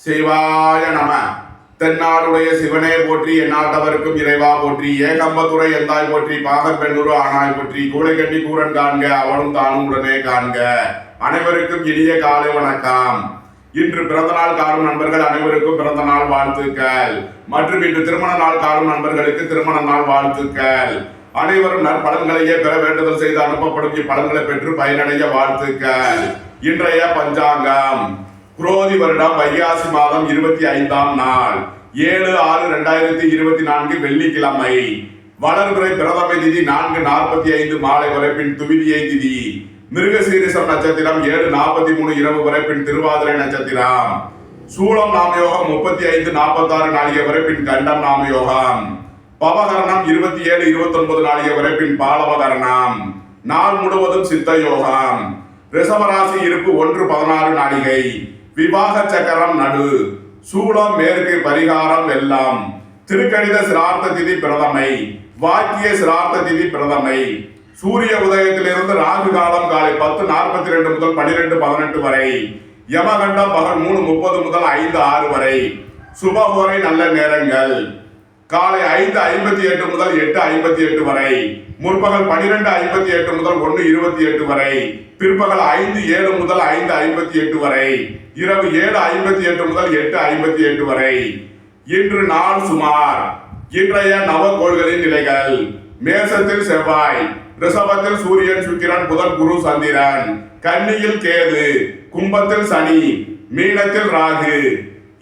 சிவாய நம. தென்னாடுடைய சிவனே போற்றி, எந்நாட்டவர்க்கும் இறைவா போற்றி, ஏகம்பத்துரை எந்தாய் போற்றி, பாகப் பெண்ணுரு ஆனாய் போற்றி, கூளை கட்டி கூரன் காண்க, அவனும் தானும் உடனே காண்க. அனைவருக்கும் இனிய காலை வணக்கம். இன்று பிறந்த நாள் காணும் நண்பர்கள் அனைவருக்கும் பிறந்த நாள் வாழ்த்துக்கள். மற்றும் இன்று திருமண நாள் காணும் நண்பர்களுக்கு திருமண நாள் வாழ்த்துக்கள். அனைவரும் நற்பலன்களையே பெற வேண்டுதல் செய்து அனுப்பப்படும் இப்பலன்களை பெற்று பயனடைய வாழ்த்துக்கள். இன்றைய பஞ்சாங்கம் குரோதி வருடம் வைகாசி மாதம் 25ஆம் நாள் 7/6/2024 வெள்ளிக்கிழமை. வளர்பிறை பிரதமை திதி 4:45 மாலை வரை, பின் துவிதியை திதி. மிருகசீரிசம் நட்சத்திரம் 7:43 இரவு வரை, பின் திருவாதிரை நட்சத்திரம். சூலம் நாமயோகம் 35:46 நாளிகை வரை, பின் கண்டம் நாமயோகம். பவகரணம் 27:29 நாளிகை வரை, பின் பாலவகரணம். நாள் முழுவதும் சித்த யோகம். ரிஷபராசி இருப்பு 1:16 நாளிகை. விவாக சக்கரம் நடு. சூலம் மேற்கு. பரிகாரம் வெள்ளம். திருக்கணித சிரார்த்த திதி பிரதமை. வாக்கிய சிரார்த்த திதி பிரதமை. சூரிய உதயத்திலிருந்து ராகு காலம் காலை 10:42 முதல் 12:18 வரை. யமகண்டம் பகல் 3:30 முதல் 5:06 வரை. சுபகோரை நல்ல நேரங்கள் காலை 5:58 முதல் 8:58 வரை. முற்பகல் 12:58 முதல் 1:28 வரை. பிற்பகல் 5:07 முதல் 5:58 வரை. இரவு 7:58 முதல் 8:58 வரை. இன்று நாள் சுமார். இன்றைய நவகோள்களின் நிலைகள்: மேசத்தில் செவ்வாய், ரிஷபத்தில் சூரியன், சுக்கிரன், புதன், குரு, சந்திரன், கன்னியில் கேது, கும்பத்தில் சனி, மீனத்தில் ராகு.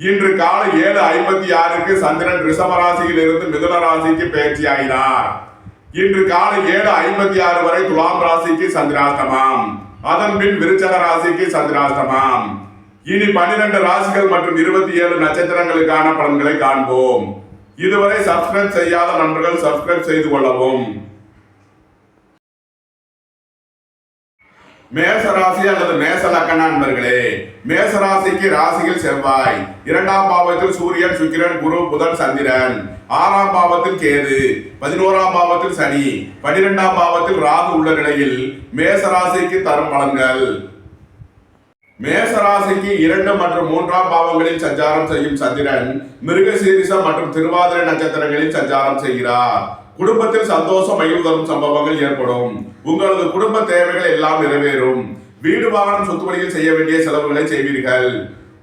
இன்று காலை 7:56க்கு சந்திரன் ரிஷபராசியில் இருந்து மிதுன ராசிக்கு பயிற்சி ஆகிறார். இன்று காலை 7:56 வரை துலாம் ராசிக்கு சந்திராஷ்டமம். அதன் பின் விருச்சக ராசிக்கு சந்திராஷ்டமம். இனி 12 ராசிகள் மற்றும் 27 நட்சத்திரங்களுக்கான பலன்களை காண்போம். இதுவரை சப்ஸ்கிரைப் செய்யாத நண்பர்கள் சப்ஸ்கிரைப் செய்து கொள்ளவும். மேசராசி அல்லது மேச லக்கண நண்பர்களே, மேசராசிக்கு ராசியில் செவ்வாய், 2ஆம் பாவத்தில் சூரியன், சுக்கிரன், குரு, புதன், சந்திரன், 6ஆம் பாவத்தில் கேது, 11ஆம் பாவத்தில் சனி, 12ஆம் பாவத்தில் ராகு உள்ள நிலையில் மேசராசிக்கு தரும் பலன்கள். மேசராசிக்கு 2 மற்றும் 3ஆம் பாவங்களில் சஞ்சாரம் செய்யும் சந்திரன் மிருகசீரிசம் மற்றும் திருவாதிரை நட்சத்திரங்களில் சஞ்சாரம் செய்கிறார். குடும்பத்தில் சந்தோஷம் மகிழ்வு தரும் சம்பவங்கள் ஏற்படும். உங்களது குடும்ப தேவைகள் எல்லாம் நிறைவேறும். வீடு வாகனம் சொத்து வழியில் செய்ய வேண்டிய செலவுகளை செய்வீர்கள்.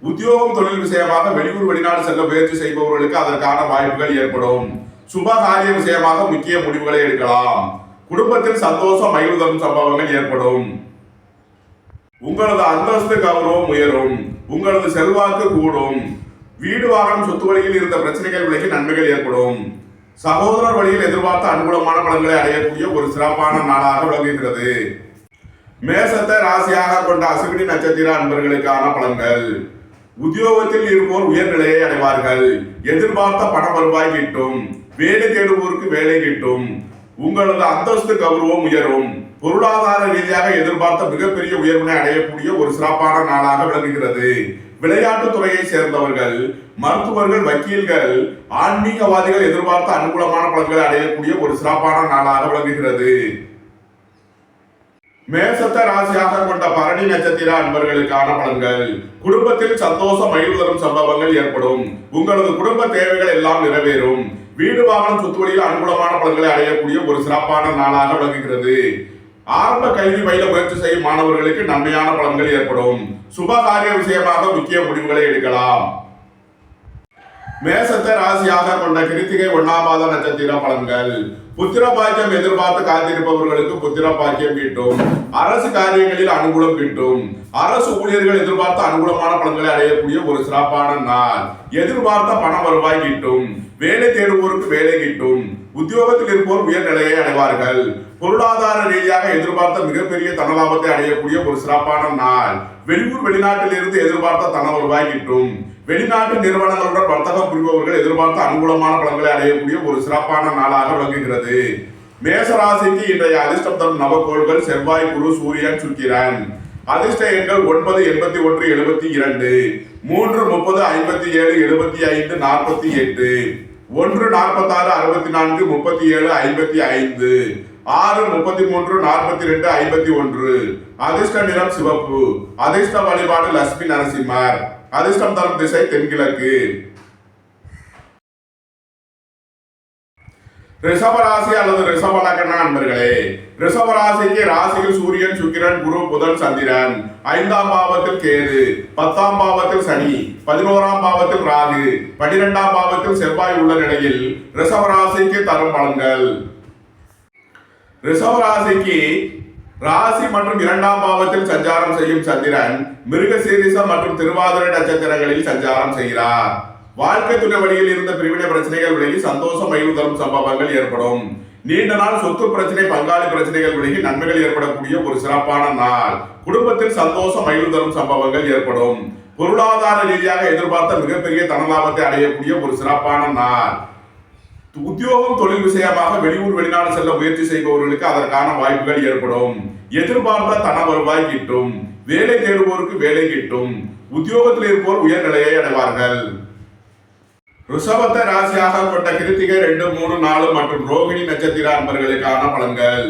உத்தியோகம் தொழில் விஷயமாக வெளியூர் வெளிநாடு செல்ல முயற்சி செய்பவர்களுக்கு அதற்கான வாய்ப்புகள் ஏற்படும். சுப காரிய விஷயமாக முக்கிய முடிவுகளை எடுக்கலாம். குடும்பத்தில் சந்தோஷம் மகிழ்வு தரும் சம்பவங்கள் ஏற்படும். உங்களது அந்தஸ்து கௌரவம் உயரும். உங்களது செல்வாக்கு கூடும். வீடு வாகனம் சொத்து வழியில் இருந்த பிரச்சனைகள் விலகி நன்மைகள் ஏற்படும். சகோதரர் வழியில் எதிர்பார்த்த அனுகூலமான பலன்களை அடையக்கூடிய ஒரு சிறப்பான நாளாக விளங்குகிறது. மேசத்தை ராசியாக கொண்ட அசுவினி நட்சத்திர அன்பர்களுக்கான பலன்கள்: உத்தியோகத்தில் இருப்போர் உயர்நிலையை அடைவார்கள். எதிர்பார்த்த பண வருவாய் கிட்டும். வேலை தேடுவோருக்கு வேலை கிட்டும். உங்களது அந்தஸ்து கௌரவம் உயரும். பொருளாதார ரீதியாக எதிர்பார்த்த மிகப்பெரிய உயர்வினை அடையக்கூடிய ஒரு சிறப்பான நாளாக விளங்குகிறது. விளையாட்டுத் துறையை சேர்ந்தவர்கள், மருத்துவர்கள், வக்கீல்கள், ஆன்மீகவாதிகள் எதிர்பார்த்த அனுகூலமான பலன்களை அடையக்கூடிய ஒரு சிறப்பான நாளாக விளங்குகிறது. மேசத்தை ராசியாக கொண்ட பரணி நட்சத்திர அன்பர்களுக்கான பலன்கள்: குடும்பத்தில் சந்தோஷம் மகிழ்வு தரும் சம்பவங்கள் ஏற்படும். உங்களது குடும்ப தேவைகள் எல்லாம் நிறைவேறும். வீடு வாகனம் சொத்து வழியில் அனுகூலமான பலன்களை அடையக்கூடிய ஒரு சிறப்பான நாளாக விளங்குகிறது. ஆரம்ப கல்வி பயில முயற்சி செய்யும் மாணவர்களுக்கு நன்மையான பலன்கள் ஏற்படும். சுப காரிய விஷயமாக முக்கிய முடிவுகளை எடுக்கலாம். மேசத்தை ராசியாக கொண்ட கிருத்திகை 1ஆம் பாத நட்சத்திர பலன்கள்: புத்திர பாக்கியம் எதிர்பார்த்து காத்திருப்பவர்களுக்கு புத்திர பாக்கியம் கிட்டும். அரசு காரியங்களில் அனுகூலம் கிட்டும். அரசு ஊழியர்கள் எதிர்பார்த்த அனுகூலமான பலன்களை அடையக்கூடிய ஒரு சிறப்பான நாள். எதிர்பார்த்த பண வருவாய் கிட்டும். வேலை தேடுவோருக்கு வேலை கிட்டும். உத்தியோகத்தில் இருப்போர் உயர்நிலையை அடைவார்கள். பொருளாதார ரீதியாக எதிர்பார்த்த மிகப்பெரிய தனலாபத்தை அடையக்கூடிய ஒரு சிறப்பான நாள். வெளியூர் வெளிநாட்டில் இருந்து எதிர்பார்த்த தன வருவாய் கிட்டும். வெளிநாட்டு நிறுவனங்களுடன் வர்த்தகம் புரிபவர்கள் எதிர்பார்த்த அனுகூலமான பலன்களை அடையக்கூடிய ஒரு சிறப்பான நாளாக விளங்குகிறது. மேசராசிக்கு இன்றைய அதிர்ஷ்டம் தரும் நவகோள்கள் செவ்வாய், குரு, சூரியன், சுக்கிரன். அதிர்ஷ்ட எண்கள் 9, 81, 72, 3, 30, 57, 75, 48, 1, 46, 64, 37, 55, 6, 33, 42, 51. அதிர்ஷ்ட நிறம் சிவப்பு. அதிர்ஷ்ட வழிபாடு லட்சுமி நரசிம்மர். அதிர்ஷ்டம் தரும் திசை தென்கிழக்கு. ரிஷபராசி அல்லது ரிஷப லக்ன அன்பர்களே, ரிஷபராசிக்கு ராசியில் சூரியன், சுக்கிரன், குரு, புதன், சந்திரன், 5ஆம் பாவத்தில் கேது, 10ஆம் பாவத்தில் சனி, 11ஆம் பாவத்தில் ராகு, 12ஆம் பாவத்தில் செவ்வாய் உள்ள நிலையில் ரிஷபராசிக்கு தரும் பலன்கள். ரிஷபராசிக்கு ராசி மற்றும் 2ஆம் பாவத்தில் சஞ்சாரம் செய்யும் சந்திரன் மிருகசீரிஷம் மற்றும் திருவாதிரை நட்சத்திரங்களில் சஞ்சாரம் செய்கிறார். வாழ்க்கை துணை வழியில் இருந்த பிரிவினை பிரச்சனைகள் விலகி சந்தோஷம் மகிழ்வு தரும் சம்பவங்கள் ஏற்படும். நீண்ட நாள் சொத்து பிரச்சனை, பங்காளி பிரச்சனைகள் விலகி நன்மைகள் ஏற்படக்கூடிய ஒரு சிறப்பான நாள். குடும்பத்தில் சந்தோஷம் மகிழ்வு தரும் சம்பவங்கள் ஏற்படும். பொருளாதார ரீதியாக எதிர்பார்த்த மிகப்பெரிய தனலாபத்தை அடையக்கூடிய ஒரு சிறப்பான நாள். உத்தியோகம், தொழில் விஷயமாக வெளியூர் வெளிநாடு செல்ல முயற்சி செய்பவர்களுக்கு அதற்கான வாய்ப்புகள் ஏற்படும். எதிர்பார்த்த தன வருவாய் கிட்டும். வேலை தேடுவோருக்கு வேலை கிட்டும். உத்தியோகத்தில் இருப்போர் உயர்நிலையை அடைவார்கள். ரிஷபத்தை ராசியாக கொண்ட கிருத்திகை 2, 3, 4 மற்றும் ரோகிணி நட்சத்திர அன்பர்களுக்கான பலன்கள்.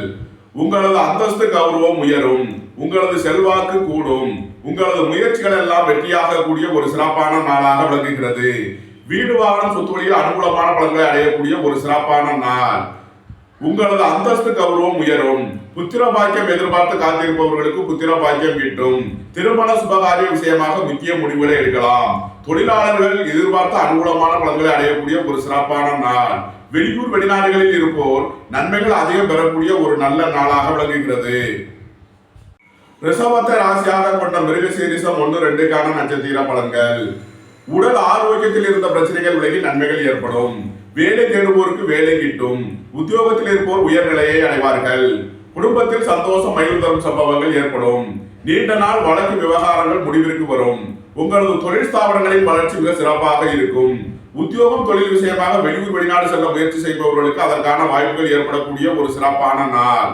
உங்களது அந்தஸ்து கௌரவம் உயரும். உங்களது செல்வாக்கு கூடும். உங்களது முயற்சிகள் எல்லாம் வெற்றியாக கூடிய ஒரு சிறப்பான நாளாக விளங்குகிறது. வீடு, வாகனம், சொத்து வழியில் அனுகூலமான பலன்களை அடையக்கூடிய ஒரு சிறப்பான நாள். உங்களது அந்தஸ்து கௌரவம் உயரும். புத்திர பாக்கியம் எதிர்பார்த்து காத்திருப்பவர்களுக்கு புத்திர பாக்கியம் கிட்டும். திருமண சுபகாரிய விஷயமாக முக்கிய முடிவுகளை எடுக்கலாம். தொழிலாளர்கள் எதிர்பார்த்த அனுகூலமான பலன்களை அடையக்கூடிய ஒரு சிறப்பான நாள். வெளியூர் வெளிநாடுகளில் இருப்போர் நன்மைகள் அதிகம் பெறக்கூடிய ஒரு நல்ல நாளாக விளங்குகிறது. ரிஷபத்தை ராசியாக கொண்ட மிருகசீரிஷம் 1, 2க்கான நட்சத்திர பலன்கள். உடல் ஆரோக்கியத்தில் இருந்த பிரச்சனைகள் விலகி நன்மைகள் ஏற்படும். வேலை தேடுவோருக்கு வேலை கிட்டும். உத்தியோகத்தில் இருப்போர் உயர்நிலையை அடைவார்கள். குடும்பத்தில் சந்தோஷம் மகிழ்வு தரும் சம்பவங்கள் ஏற்படும். நீண்ட நாள் வழக்கு விவகாரங்கள் முடிவிற்கு வரும். உங்களது தொழில் ஸ்தாபனங்களின் வளர்ச்சி மிக சிறப்பாக இருக்கும். உத்தியோகம், தொழில் விஷயமாக வெளியூர் வெளிநாடு செல்ல முயற்சி செய்பவர்களுக்கு அதற்கான வாய்ப்புகள் ஏற்படக்கூடிய ஒரு சிறப்பான நாள்.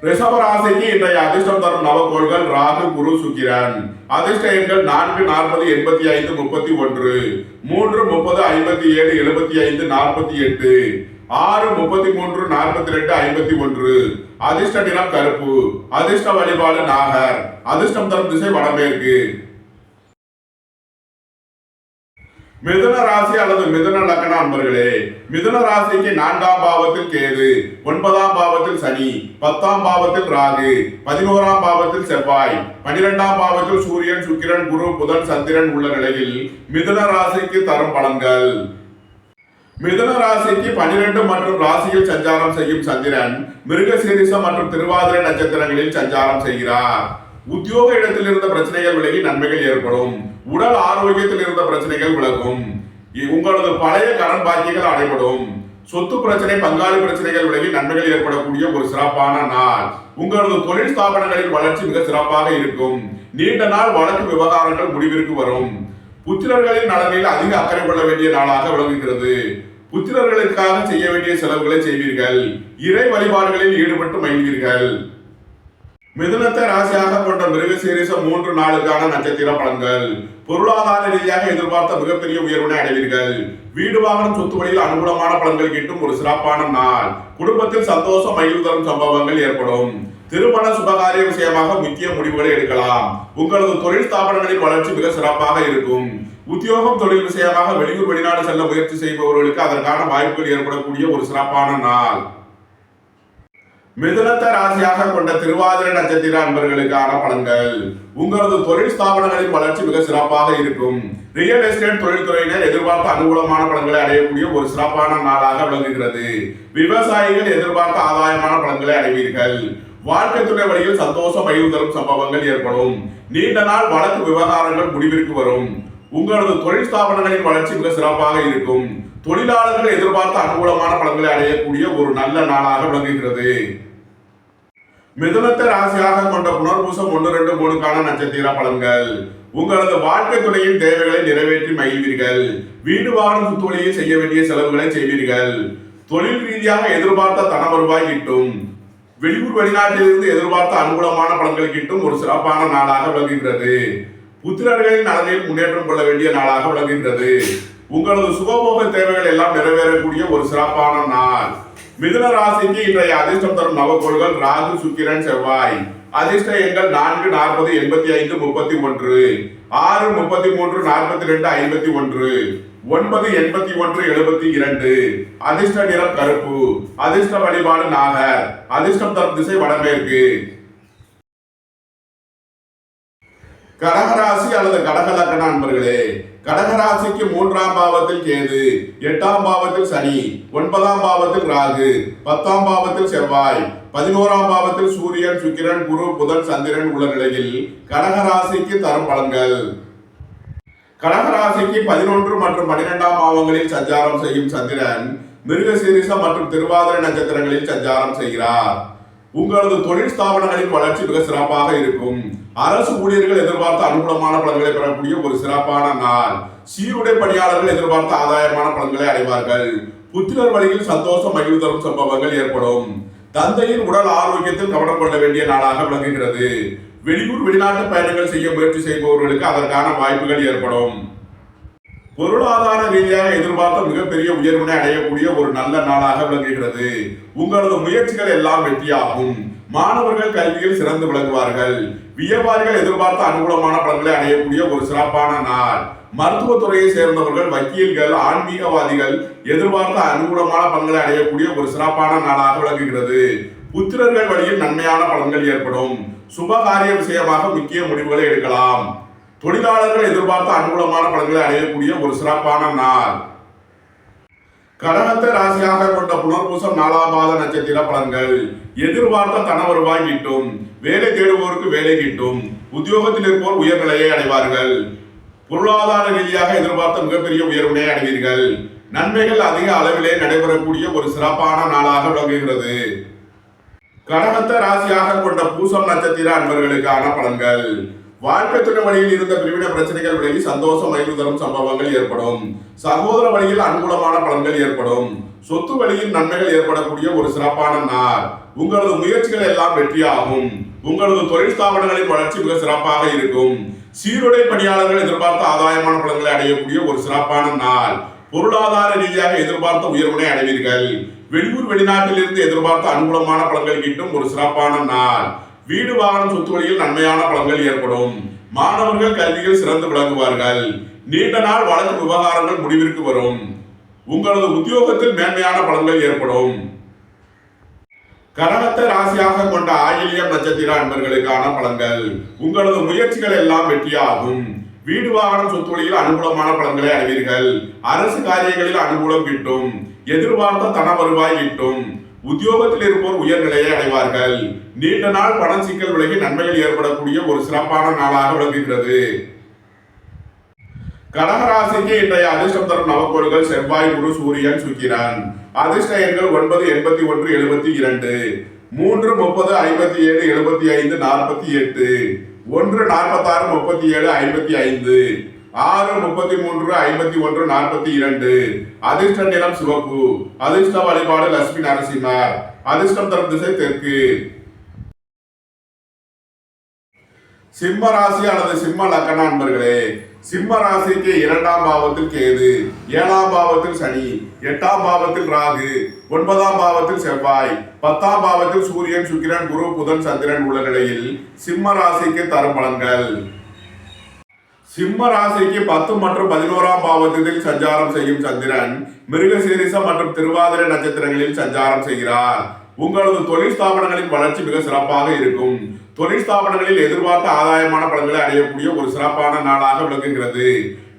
ரிஷபராசிக்கு இன்றைய அதிர்ஷ்டம் தரும் நவகோள்கள் ராகு, குரு, சுக்கிரன். அதிர்ஷ்ட எண்கள் 4, 40, 85, 31, 3, 30, 57, 75, 48, 6, 33, 42, 51. அதிர்ஷ்ட நிறம் கருப்பு. அதிர்ஷ்ட வழிபாடு நாகர். அதிர்ஷ்டம் தரும் திசை வடமேற்கு. மிதுன ராசி அல்லது மிதுன லக்ன அன்பர்களே, மிதுன ராசிக்கு 4ஆம் பாவத்தில் கேது, 9ஆம் பாவத்தில் சனி, 10ஆம் பாவத்தில் ராகு, 11ஆம் பாவத்தில் செவ்வாய், 12ஆம் பாவத்தில் சூரியன், சுக்கிரன், குரு, புதன், சந்திரன் உள்ள நிலையில் மிதுன ராசிக்கு தரும் பலன்கள். மிதுன ராசிக்கு 12 மற்றும் ராசியில் சஞ்சாரம் செய்யும் சந்திரன் மிருகசீரிஷம் மற்றும் திருவாதிரை நட்சத்திரங்களில் சஞ்சாரம் செய்கிறார். உத்தியோக இடத்தில் இருந்த பிரச்சனைகள் விலகி நன்மைகள் ஏற்படும். உடல் ஆரோக்கியத்தில் இருந்த பிரச்சனைகள் விலகும். உங்களது பழைய கடன் பாக்கியங்கள் அடைபடும். சொத்து பிரச்சனை, பங்காளி பிரச்சனைகள் விலகி நன்மைகள் ஏற்படக்கூடிய ஒரு சிறப்பான நாள். உங்களது தொழில் ஸ்தாபனங்களின் வளர்ச்சி மிக சிறப்பாக இருக்கும். நீண்ட நாள் வழக்கு விவகாரங்கள் முடிவிற்கு வரும். புத்திரர்களின் நலனில் அதிக அக்கறை கொள்ள வேண்டிய நாளாக விளங்குகிறது. புத்திரர்களுக்காக செய்ய வேண்டிய செலவுகளை செய்வீர்கள். இறை வழிபாடுகளில் ஈடுபட்டு மகிழ்வீர்கள். மிதுனத்தை ராசியாக கொண்ட மிருகசீரிஷம் 3, 4க்கான நட்சத்திர பலன்கள். பொருளாதார ரீதியாக எதிர்பார்த்த மிகப்பெரிய உயர்வினை அடைவீர்கள். வீடு, வாகனம், சொத்து வழியில் அனுகூலமான பலன்கள் கிட்டும் ஒரு சிறப்பான நாள். குடும்பத்தில் சந்தோஷம் மகிழ்வு தரும் சம்பவங்கள் ஏற்படும். திருமண சுபகாரிய விஷயமாக முக்கிய முடிவுகளை எடுக்கலாம். உங்களது தொழில் ஸ்தாபனங்களின் வளர்ச்சி மிக சிறப்பாக இருக்கும். உத்தியோகம், தொழில் விஷயமாக வெளியூர் வெளிநாடு செல்ல முயற்சி செய்பவர்களுக்கு அதற்கான வாய்ப்புகள் ஏற்படக்கூடிய ஒரு சிறப்பான நாள். மிதுனத்தை ராசியாக கொண்ட திருவாதிரை நட்சத்திர அன்பர்களுக்கான பலன்கள். உங்களது தொழில் ஸ்தாபனங்களின் வளர்ச்சி மிக சிறப்பாக இருக்கும். ரியல் எஸ்டேட் தொழில்துறையினர் எதிர்பார்த்த அனுகூலமான பலன்களை அடையக்கூடிய ஒரு சிறப்பான நாளாக விளங்குகிறது. விவசாயிகள் எதிர்பார்த்த ஆதாயமான பலன்களை அடைவீர்கள். வாழ்க்கை துணை வழியில் சந்தோஷம் மகிழ்வு தரும் சம்பவங்கள் ஏற்படும். நீண்ட நாள் வழக்கு விவகாரங்கள் முடிவிற்கு வரும். உங்களது தொழில் ஸ்தாபனங்களின் வளர்ச்சி மிக சிறப்பாக இருக்கும். தொழிலாளர்கள் எதிர்பார்த்த அனுகூலமான பலன்களை அடையக்கூடிய ஒரு நல்ல நாளாக விளங்குகிறது. மிதுனத்தை ராசியாக கொண்ட புனர்பூசம் 1, 2, 3க்கான நட்சத்திர பலன்கள். உங்களது வாழ்க்கை துணையின் தேவைகளை நிறைவேற்றி மகிழ்வீர்கள். வீடு, வாகனம், சொத்து வழியில் செய்ய வேண்டிய செலவுகளை செய்வீர்கள். தொழில் ரீதியாக எதிர்பார்த்த தன வருவாய் கிட்டும். வெளியூர் வெளிநாட்டிலிருந்து எதிர்பார்த்த அனுகூலமான பலன்கள் கிட்டும் ஒரு சிறப்பான நாளாக விளங்குகிறது. புத்திரர்களின் நலனில் முன்னேற்றம் கொள்ள வேண்டிய நாளாக விளங்குகிறது. உங்களது சுகபோக தேவைகள் எல்லாம் நிறைவேறக்கூடிய ஒரு சிறப்பான நாள். மிதுன ராசிக்கு இன்றைய அதிர்ஷ்டம் தரும் நவகோள்கள் ராகு, சுக்கிரன், செவ்வாய். அதிர்ஷ்ட எண்கள் 4, 40, 85, 31. 6:33:42:51 9:81:72 அதிர்ஷ்ட நிறம் கருப்பு. அதிர்ஷ்ட வழிபாடு நாகர். அதிர்ஷ்டம் தரும் திசை வடமேற்கு. கடகராசி அல்லது கடக லக்ன அன்பர்களே, கடகராசிக்கு 3ஆம் பாவத்தில் கேது, 8ஆம் பாவத்தில் சனி, 9ஆம் பாவத்தில் ராகு, 10ஆம் பாவத்தில் செவ்வாய், 11ஆம் பாவத்தில் சூரியன், சுக்கிரன், குரு, புதன், சந்திரன் உள்ள நிலையில் கடகராசிக்கு தரும் பலன்கள். கடகராசிக்கு 11 மற்றும் 12ஆம் பாவங்களில் சஞ்சாரம் செய்யும் சந்திரன் மிருகசீரிஷம் மற்றும் திருவாதிரை நட்சத்திரங்களில் சஞ்சாரம் செய்கிறார். உங்களது தொழில் ஸ்தாபனங்களின் வளர்ச்சி மிக சிறப்பாக இருக்கும். அரசு ஊழியர்கள் எதிர்பார்த்த அனுகூலமான பலன்களை பெறக்கூடிய ஒரு சிறப்பான நாள். சீருடை பணியாளர்கள் எதிர்பார்த்த ஆதாயமான பலன்களை அடைவார்கள். புத்திரர் வழியில் சந்தோஷம் மகிழ்வு தரும் சம்பவங்கள் ஏற்படும். தந்தையின் உடல் ஆரோக்கியத்தில் கவனம் கொள்ள வேண்டிய நாளாக விளங்குகிறது. வெளியூர் வெளிநாட்டு பயணங்கள் செய்ய முயற்சி செய்பவர்களுக்கு அதற்கான வாய்ப்புகள் ஏற்படும். பொருளாதார ரீதியாக எதிர்பார்த்த மிகப்பெரிய உயர்வினை அடையக்கூடிய ஒரு நல்ல நாளாக விளங்குகிறது. உங்களது முயற்சிகள் எல்லாம் வெற்றியாகும். மாணவர்கள் கல்வியில் சிறந்து விளங்குவார்கள். வியாபாரிகள் எதிர்பார்த்த அனுகூலமான பலன்களை அடையக்கூடிய ஒரு சிறப்பான நாள். மருத்துவத்துறையை சேர்ந்தவர்கள், வக்கீல்கள், ஆன்மீகவாதிகள் எதிர்பார்த்த அனுகூலமான பலன்களை அடையக்கூடிய ஒரு சிறப்பான நாளாக விளங்குகிறது. புத்திரர்கள் வழியில் நன்மையான பலன்கள் ஏற்படும். சுபகாரிய விஷயமாக முக்கிய முடிவுகளை எடுக்கலாம். தொழிலாளர்கள் எதிர்பார்த்த அனுகூலமான பலன்களை அடையக்கூடிய ஒரு சிறப்பான நாள். கடகத்தை ராசியாக கொண்ட புனர்பூசம் 4ஆம் பாத நட்சத்திர பலன்கள். எதிர்பார்த்த தன வருவாய் கிட்டும். வேலை தேடுவோருக்கு வேலை கிட்டும். உத்தியோகத்தில் இருப்போர் உயர்நிலையை அடைவார்கள். பொருளாதார ரீதியாக எதிர்பார்த்த மிகப்பெரிய உயர்வினை அடைவீர்கள். நன்மைகள் அதிக அளவிலே நடைபெறக்கூடிய ஒரு சிறப்பான நாளாக விளங்குகிறது. கடகத்தை ராசியாக கொண்ட பூசம் நட்சத்திர அன்பர்களுக்கான பலன்கள். வாழ்க்கை துணை வழியில் இருந்த பிரிவினை பிரச்சனைகள் விலகி சந்தோஷம் மகிழ்வு தரும் சம்பவங்கள் ஏற்படும். சகோதர வழியில் அனுகூலமான பலன்கள் ஏற்படும். சொத்து வழியில் நன்மைகள் ஏற்படக்கூடிய ஒரு சிறப்பான நாள். உங்களது முயற்சிகள் எல்லாம் வெற்றியாகும். உங்களது தொழில் ஸ்தாபனங்களின் வளர்ச்சி மிக சிறப்பாக இருக்கும். சீருடை பணியாளர்கள் எதிர்பார்த்த ஆதாயமான பலன்களை அடையக்கூடிய ஒரு சிறப்பான நாள். பொருளாதார ரீதியாக எதிர்பார்த்த உயர்வினை அடைவீர்கள். வெளியூர் வெளிநாட்டில் இருந்து எதிர்பார்த்த அனுகூலமான பலன்கள் கிட்டும் ஒரு சிறப்பான நாள். வீடு வாகனம் சொத்து வழியில் நன்மையான பலன்கள் ஏற்படும். மாணவர்கள் கல்வியில் சிறந்து விளங்குவார்கள். நீண்ட நாள் வழக்கு விவகாரங்கள் முடிவிற்கு வரும். உங்களது உத்தியோகத்தில் மேன்மையான பலன்கள் ஏற்படும். கடகத்தை ராசியாக கொண்ட ஆயில்யம் நட்சத்திர அன்பர்களுக்கான பலன்கள். உங்களது முயற்சிகள் எல்லாம் வெற்றியாகும். வீடு வாகனம் சொத்து வழியில் அனுகூலமான பலன்களை அடைவீர்கள். அரசு காரியங்களில் அனுகூலம் கிட்டும். எதிர்பார்த்த தன வருவாய் கிட்டும். உத்தியோகத்தில் இருப்போர் உயர்நிலையை அடைவார்கள். நீண்ட நாள் பண சிக்கல் விலகி நன்மைகள் ஏற்படக்கூடிய ஒரு சிறப்பான நாளாக விளங்குகிறது. கடகராசிக்கு இன்றைய அதிர்ஷ்டம் தரும் நவக்கோள்கள் செவ்வாய், குரு, சூரியன், சுக்கிரன். அதிர்ஷ்ட எண்கள் 9, 81, 72, 3, 30, 57, 75, 48, 1, 46, 37, 55, 6, 33, 51, 42. அதிர்ஷ்ட நிறம் சிவப்பு. அதிர்ஷ்ட வழிபாடு லட்சுமி நரசிம்மர். அதிர்ஷ்டம் தரும் திசை தெற்கு. சிம்ம ராசி அல்லது சிம்ம லக்ன அன்பர்களே, சிம்ம ராசிக்கு 2ஆம் பாவத்தில் கேது, 7ஆம் பாவத்தில் சனி, 8ஆம் பாவத்தில் ராகு, 9ஆம் பாவத்தில் செவ்வாய், 10ஆம் பாவத்தில் சூரியன், சுக்கிரன், குரு, புதன், சந்திரன் உள்ள நிலையில் சிம்ம ராசிக்கு தரும் பலன்கள். சிம்ம ராசிக்கு 10 மற்றும் 11ஆம் பாவத்தில் சஞ்சாரம் செய்யும் சந்திரன் மிருகசீரிஷம் மற்றும் திருவாதிரை நட்சத்திரங்களில் சஞ்சாரம் செய்கிறார். உங்களது தொழில் ஸ்தாபனங்களின் வளர்ச்சி மிக சிறப்பாக இருக்கும். தொழில் ஸ்தாபனங்களில் எதிர்பார்த்த ஆதாயமான பலன்களை அடையக்கூடிய ஒரு சிறப்பான நாளாக விளங்குகிறது.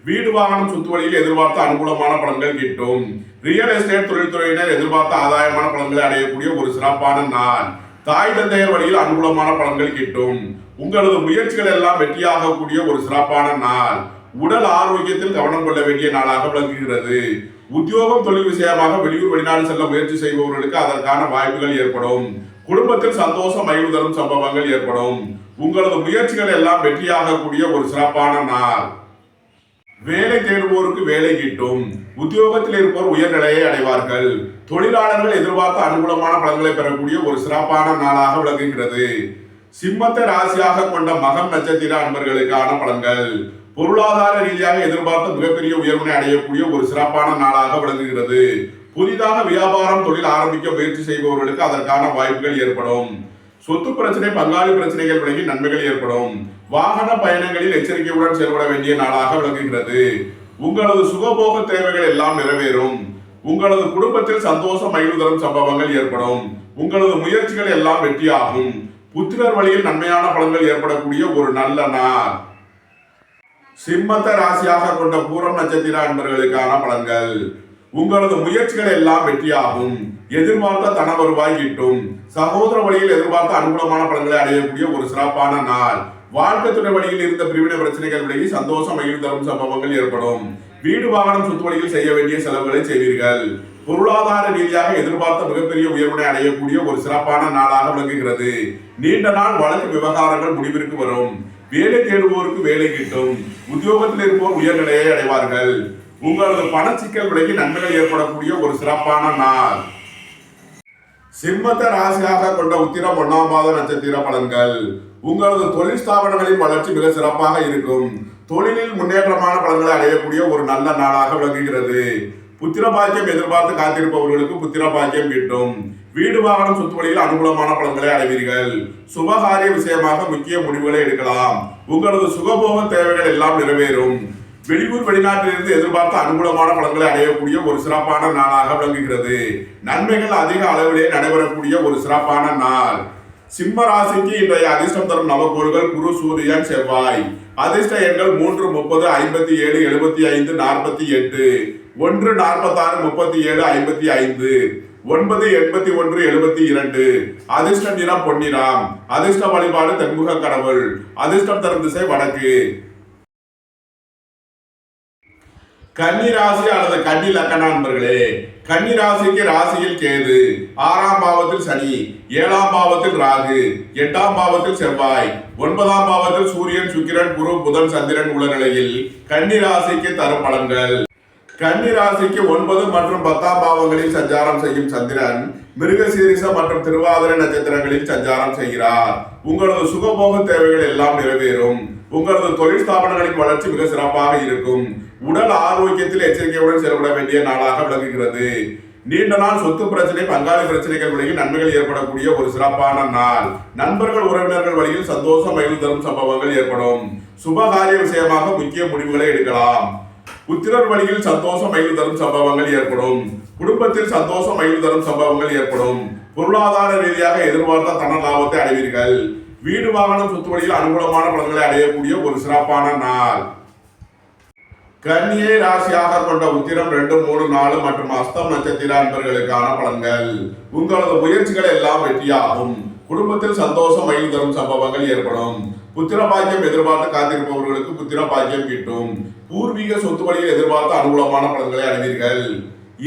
வீடு வாகனம் சொத்து வழியில் எதிர்பார்த்த அனுகூலமான பலன்கள் கிட்டும். ரியல் எஸ்டேட் தொழில்துறையினர் எதிர்பார்த்த ஆதாயமான பலன்களை அடையக்கூடிய ஒரு சிறப்பான நாள். தாய் தந்தையர் வழியில் அனுகூலமான பலன்கள் கிட்டும். உங்களது முயற்சிகள் எல்லாம் வெற்றியாகக்கூடிய ஒரு சிறப்பான நாள். உடல் ஆரோக்கியத்தில் கவனம் கொள்ள வேண்டிய நாளாக விளங்குகிறது. உத்தியோகம் தொழில் விஷயமாக வெளியூர் வெளிநாடு செல்ல முயற்சி செய்பவர்களுக்கு அதற்கான வாய்ப்புகள் ஏற்படும். குடும்பத்தில் சந்தோஷம் மகிழ்வு தரும் சம்பவங்கள் ஏற்படும். உங்களது முயற்சிகள் எல்லாம் வெற்றியாகக்கூடிய ஒரு சிறப்பான நாள். வேலை தேடுவோருக்கு வேலை கிட்டும். உத்தியோகத்தில் இருப்போர் உயர்நிலையை அடைவார்கள். தொழிலாளர்கள் எதிர்பார்த்த அனுகூலமான பலன்களை பெறக்கூடிய ஒரு சிறப்பான நாளாக விளங்குகிறது. சிம்மத்தை ராசியாக கொண்ட மகம் நட்சத்திர அன்பர்களுக்கான பலன்கள். பொருளாதார ரீதியாக எதிர்பார்த்த மிகப்பெரிய உயர்வினை அடையக்கூடிய ஒரு சிறப்பான நாளாக விளங்குகிறது. புதிதாக வியாபாரம் தொழில் ஆரம்பிக்க முயற்சி செய்பவர்களுக்கு அதற்கான வாய்ப்புகள் ஏற்படும். சொத்து பிரச்சனை, பங்காளி பிரச்சனைகள் விலகி நன்மைகள் ஏற்படும். வாகன பயணங்களில் எச்சரிக்கையுடன் செயல்பட வேண்டிய நாளாக விளங்குகிறது. உங்களது சுகபோக தேவைகள் எல்லாம் நிறைவேறும். உங்களது குடும்பத்தில் சந்தோஷம் மகிழ்வு தரும் சம்பவங்கள் ஏற்படும். உங்களது முயற்சிகள் எல்லாம் வெற்றியாகும். புத்திரர் வழியில் நன்மையான பலன்கள் ஏற்படக்கூடிய ஒரு நல்ல நாள். சிம்மத்தை ராசியாக கொண்ட பூரம் நட்சத்திர அன்பர்களுக்கான பலன்கள். உங்களது முயற்சிகள் எல்லாம் வெற்றியாகும். எதிர்பார்த்த தன வருவாய் கிட்டும். சகோதர வழியில் எதிர்பார்த்த அனுகூலமான பலன்களை அடையக்கூடிய ஒரு சிறப்பான நாள். வாழ்க்கை துணை வழியில் இருந்த பிரிவினை பிரச்சனைகள் விலகி சந்தோஷம் மகிழ்வு தரும் சம்பவங்கள் ஏற்படும். வீடு வாகனம் சொத்து வழியில் செய்ய வேண்டிய செலவுகளை செய்வீர்கள். பொருளாதார ரீதியாக எதிர்பார்த்த மிகப்பெரிய உயர்வினை அடையக்கூடிய ஒரு சிறப்பான நாளாக விளங்குகிறது. நீண்ட நாள் வழக்கு விவகாரங்கள் முடிவிற்கு வரும். வேலை தேடுவோருக்கு வேலை கிட்டும். உத்தியோகத்தில் இருப்போர் உயர்நிலையை அடைவார்கள். உங்களது பண சிக்கல் விலகி நன்மைகள் ஏற்படக்கூடிய ஒரு சிறப்பான நாள். சிம்மத்தை ராசியாக கொண்ட உத்திரம் 1ஆம் பாத நட்சத்திர பலன்கள். உங்களது தொழில் ஸ்தாபனங்களின் வளர்ச்சி மிக சிறப்பாக இருக்கும். தொழிலில் முன்னேற்றமான பலன்களை அடையக்கூடிய ஒரு நல்ல நாளாக விளங்குகிறது. புத்திர பாக்கியம் எதிர்பார்த்து காத்திருப்பவர்களுக்கு புத்திர பாக்கியம் கிட்டும். வீடு வாகனம் சொத்து வழியில் அனுகூலமான பலன்களை அடைவீர்கள். சுபகாரிய விஷயமாக முக்கிய முடிவுகளை எடுக்கலாம். உங்களது சுகபோக தேவைகள் எல்லாம் நிறைவேறும். வெளியூர் வெளிநாட்டிலிருந்து எதிர்பார்த்த அனுகூலமான பலன்களை அடையக்கூடிய ஒரு சிறப்பான நாளாக விளங்குகிறது. நன்மைகள் அதிக அளவிலே நடைபெறக்கூடிய ஒரு சிறப்பான நாள். சிம்ம ராசிக்கு இன்றைய அதிர்ஷ்டம் தரும் நவகோள்கள் குரு, சூரியன், செவ்வாய். அதிர்ஷ்ட எண்கள் 3, 30, 57, 75, 48, 1, 46, 37, 55, 9, 81, 72. அதிர்ஷ்ட நிறம் பொன்னிறம். அதிர்ஷ்ட வழிபாடு தென்முக கடவுள். அதிர்ஷ்டம் தரும் திசை வடக்கு. கன்னி ராசி அல்லது கன்னி லக்கண நண்பர்களே, கன்னி ராசிக்கு ராசியில் கேது, 6ஆம் பாவத்தில் சனி, 7ஆம் பாவத்தில் ராகு, 8ஆம் பாவத்தில் செவ்வாய், 9ஆம் பாவத்தில் சூரியன், சுக்கிரன், குரு, புதன், சந்திரன் உள்ள நிலையில் கன்னி ராசிக்கு தரும் பலன்கள். கன்னி ராசிக்கு 9 மற்றும் 10ஆம் பாவங்களில் சஞ்சாரம் செய்யும் சந்திரன் மிருகசீரிஷ மற்றும் திருவாதிரை நட்சத்திரங்களில் சஞ்சாரம் செய்கிறார். உங்களது சுகபோக தேவைகள் எல்லாம் நிறைவேறும். உங்களது தொழில் ஸ்தாபனங்களின் வளர்ச்சி மிக சிறப்பாக இருக்கும். உடல் ஆரோக்கியத்தில் எச்சரிக்கையுடன் செயல்பட வேண்டிய நாளாக விளங்குகிறது. நீண்ட நாள் சொத்து பிரச்சனை, பங்காளி பிரச்சனைகள் வழியில் நன்மைகள் ஏற்படக்கூடிய ஒரு சிறப்பான நாள். நண்பர்கள் உறவினர்கள் வழியில் சந்தோஷம் மகிழ்வு தரும் சம்பவங்கள் ஏற்படும். சுபகாரிய விஷயமாக முக்கிய முடிவுகளை எடுக்கலாம். புத்திரர் வழியில் சந்தோஷம் மகிழ்வு தரும் சம்பவங்கள் ஏற்படும். குடும்பத்தில் சந்தோஷம் மகிழ்வு தரும் சம்பவங்கள் ஏற்படும். பொருளாதார ரீதியாக எதிர்பார்த்த தன லாபத்தை அடைவீர்கள். வீடு வாகனம் சொத்து வழியில் அனுகூலமான பலன்களை அடையக்கூடிய ஒரு சிறப்பான நாள். கன்னியை ராசியாக கொண்ட உத்திரம் 2, 3, 4 மற்றும் அஸ்தம் நட்சத்திர அன்பர்களுக்கான பலன்கள். உங்களது முயற்சிகள் எல்லாம் வெற்றியாகும். குடும்பத்தில் சந்தோஷம் மகிழ்வு தரும் சம்பவங்கள் ஏற்படும். புத்திர பாக்கியம் எதிர்பார்த்து காத்திருப்பவர்களுக்கு புத்திர பாக்கியம் கிட்டும். பூர்வீக சொத்து வழியில் எதிர்பார்த்த அனுகூலமான பலன்களை அடைவீர்கள்.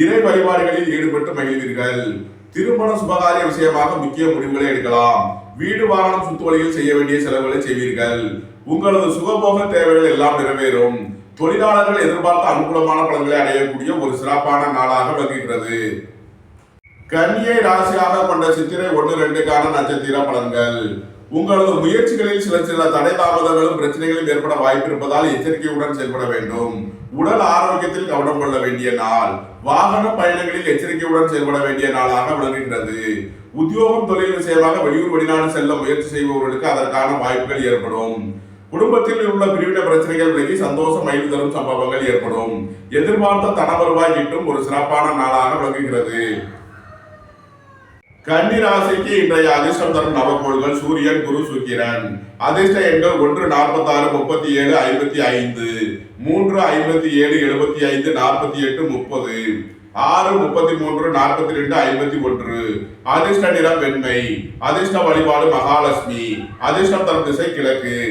இறை வழிபாடுகளில் ஈடுபட்டு மகிழ்வீர்கள். திருமண சுபகாரிய விஷயமாக முக்கிய முடிவுகளை எடுக்கலாம். வீடு வாகனம் சொத்து வழியில் செய்ய வேண்டிய செலவுகளை செய்வீர்கள். உங்களது சுகபோக தேவைகள் எல்லாம் நிறைவேறும். தொழிலாளர்கள் எதிர்பார்த்த அனுகூலமான பலன்களை அடையக்கூடிய ஒரு சிறப்பான நாளாக விளங்குகிறது. கன்னியை ராசியாக கொண்ட சித்திரை 1, 2க்கான நட்சத்திர பலன்கள். உங்களது முயற்சிகளில் சில தடை தாமதங்களும் பிரச்சனைகளும் ஏற்பட வாய்ப்பு இருப்பதால் எச்சரிக்கையுடன் செயல்பட வேண்டும். உடல் ஆரோக்கியத்தில் கவனம் கொள்ள வேண்டிய நாள். வாகன பயணங்களில் எச்சரிக்கையுடன் செயல்பட வேண்டிய நாளாக விளங்குகிறது. உத்தியோகம் தொழில் விஷயமாக வெளியூர் வெளிநாடு செல்ல முயற்சி செய்பவர்களுக்கு அதற்கான வாய்ப்புகள் ஏற்படும். குடும்பத்தில் உள்ள பிரிவினை பிரச்சனைகள் விலகி சந்தோஷம் மகிழ்வு தரும் சம்பவங்கள் ஏற்படும். எதிர்பார்த்த தன வருவாய் கிட்டும் ஒரு சிறப்பான நாளாக விளங்குகிறது. கன்னி ராசிக்கு இன்றைய அதிர்ஷ்டம் தரும் நவகோள்கள் சூரியன், குரு, சுக்கிரன். அதிர்ஷ்ட எண்கள் 1, 46, 37, 55, 3, 57, 75, 48, 30, 6, 33, 42, 51. அதிர்ஷ்ட நிறம் வெண்மை. அதிர்ஷ்ட வழிபாடு மகாலட்சுமி. அதிர்ஷ்டம் தரும் திசை கிழக்கு.